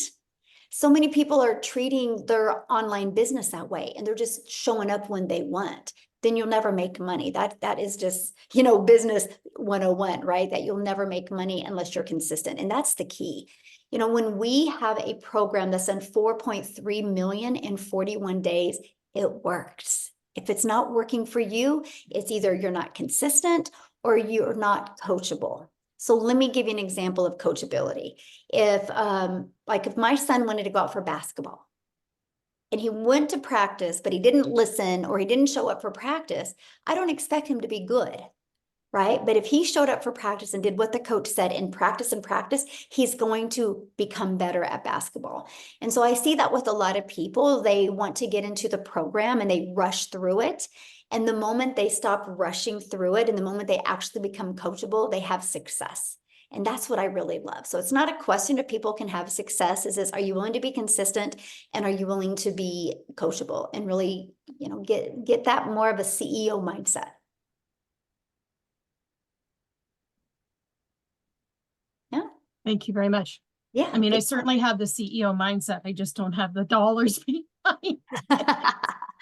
So many people are treating their online business that way, and they're just showing up when they want. Then you'll never make money. That is just, business 101, right? That you'll never make money unless you're consistent. And that's the key. When we have a program that's done 4.3 million in 41 days, it works. If it's not working for you, it's either you're not consistent or you're not coachable. So let me give you an example of coachability. If my son wanted to go out for basketball and he went to practice, but he didn't listen or he didn't show up for practice, I don't expect him to be good, right? But if he showed up for practice and did what the coach said and practice, he's going to become better at basketball. And so I see that with a lot of people. They want to get into the program and they rush through it. And the moment they stop rushing through it and the moment they actually become coachable, they have success. And that's what I really love. So it's not a question if people can have success. Is are you willing to be consistent, and are you willing to be coachable and really, get that more of a CEO mindset? Yeah. Thank you very much. Yeah. I mean, I certainly have the CEO mindset. I just don't have the dollars behind.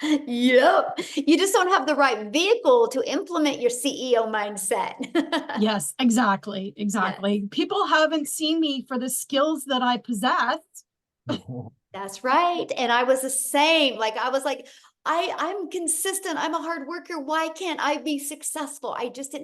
Yep. You just don't have the right vehicle to implement your CEO mindset. Yes, exactly. Exactly. Yes. People haven't seen me for the skills that I possess. That's right. And I was the same. I was like, I'm consistent. I'm a hard worker. Why can't I be successful? I just didn't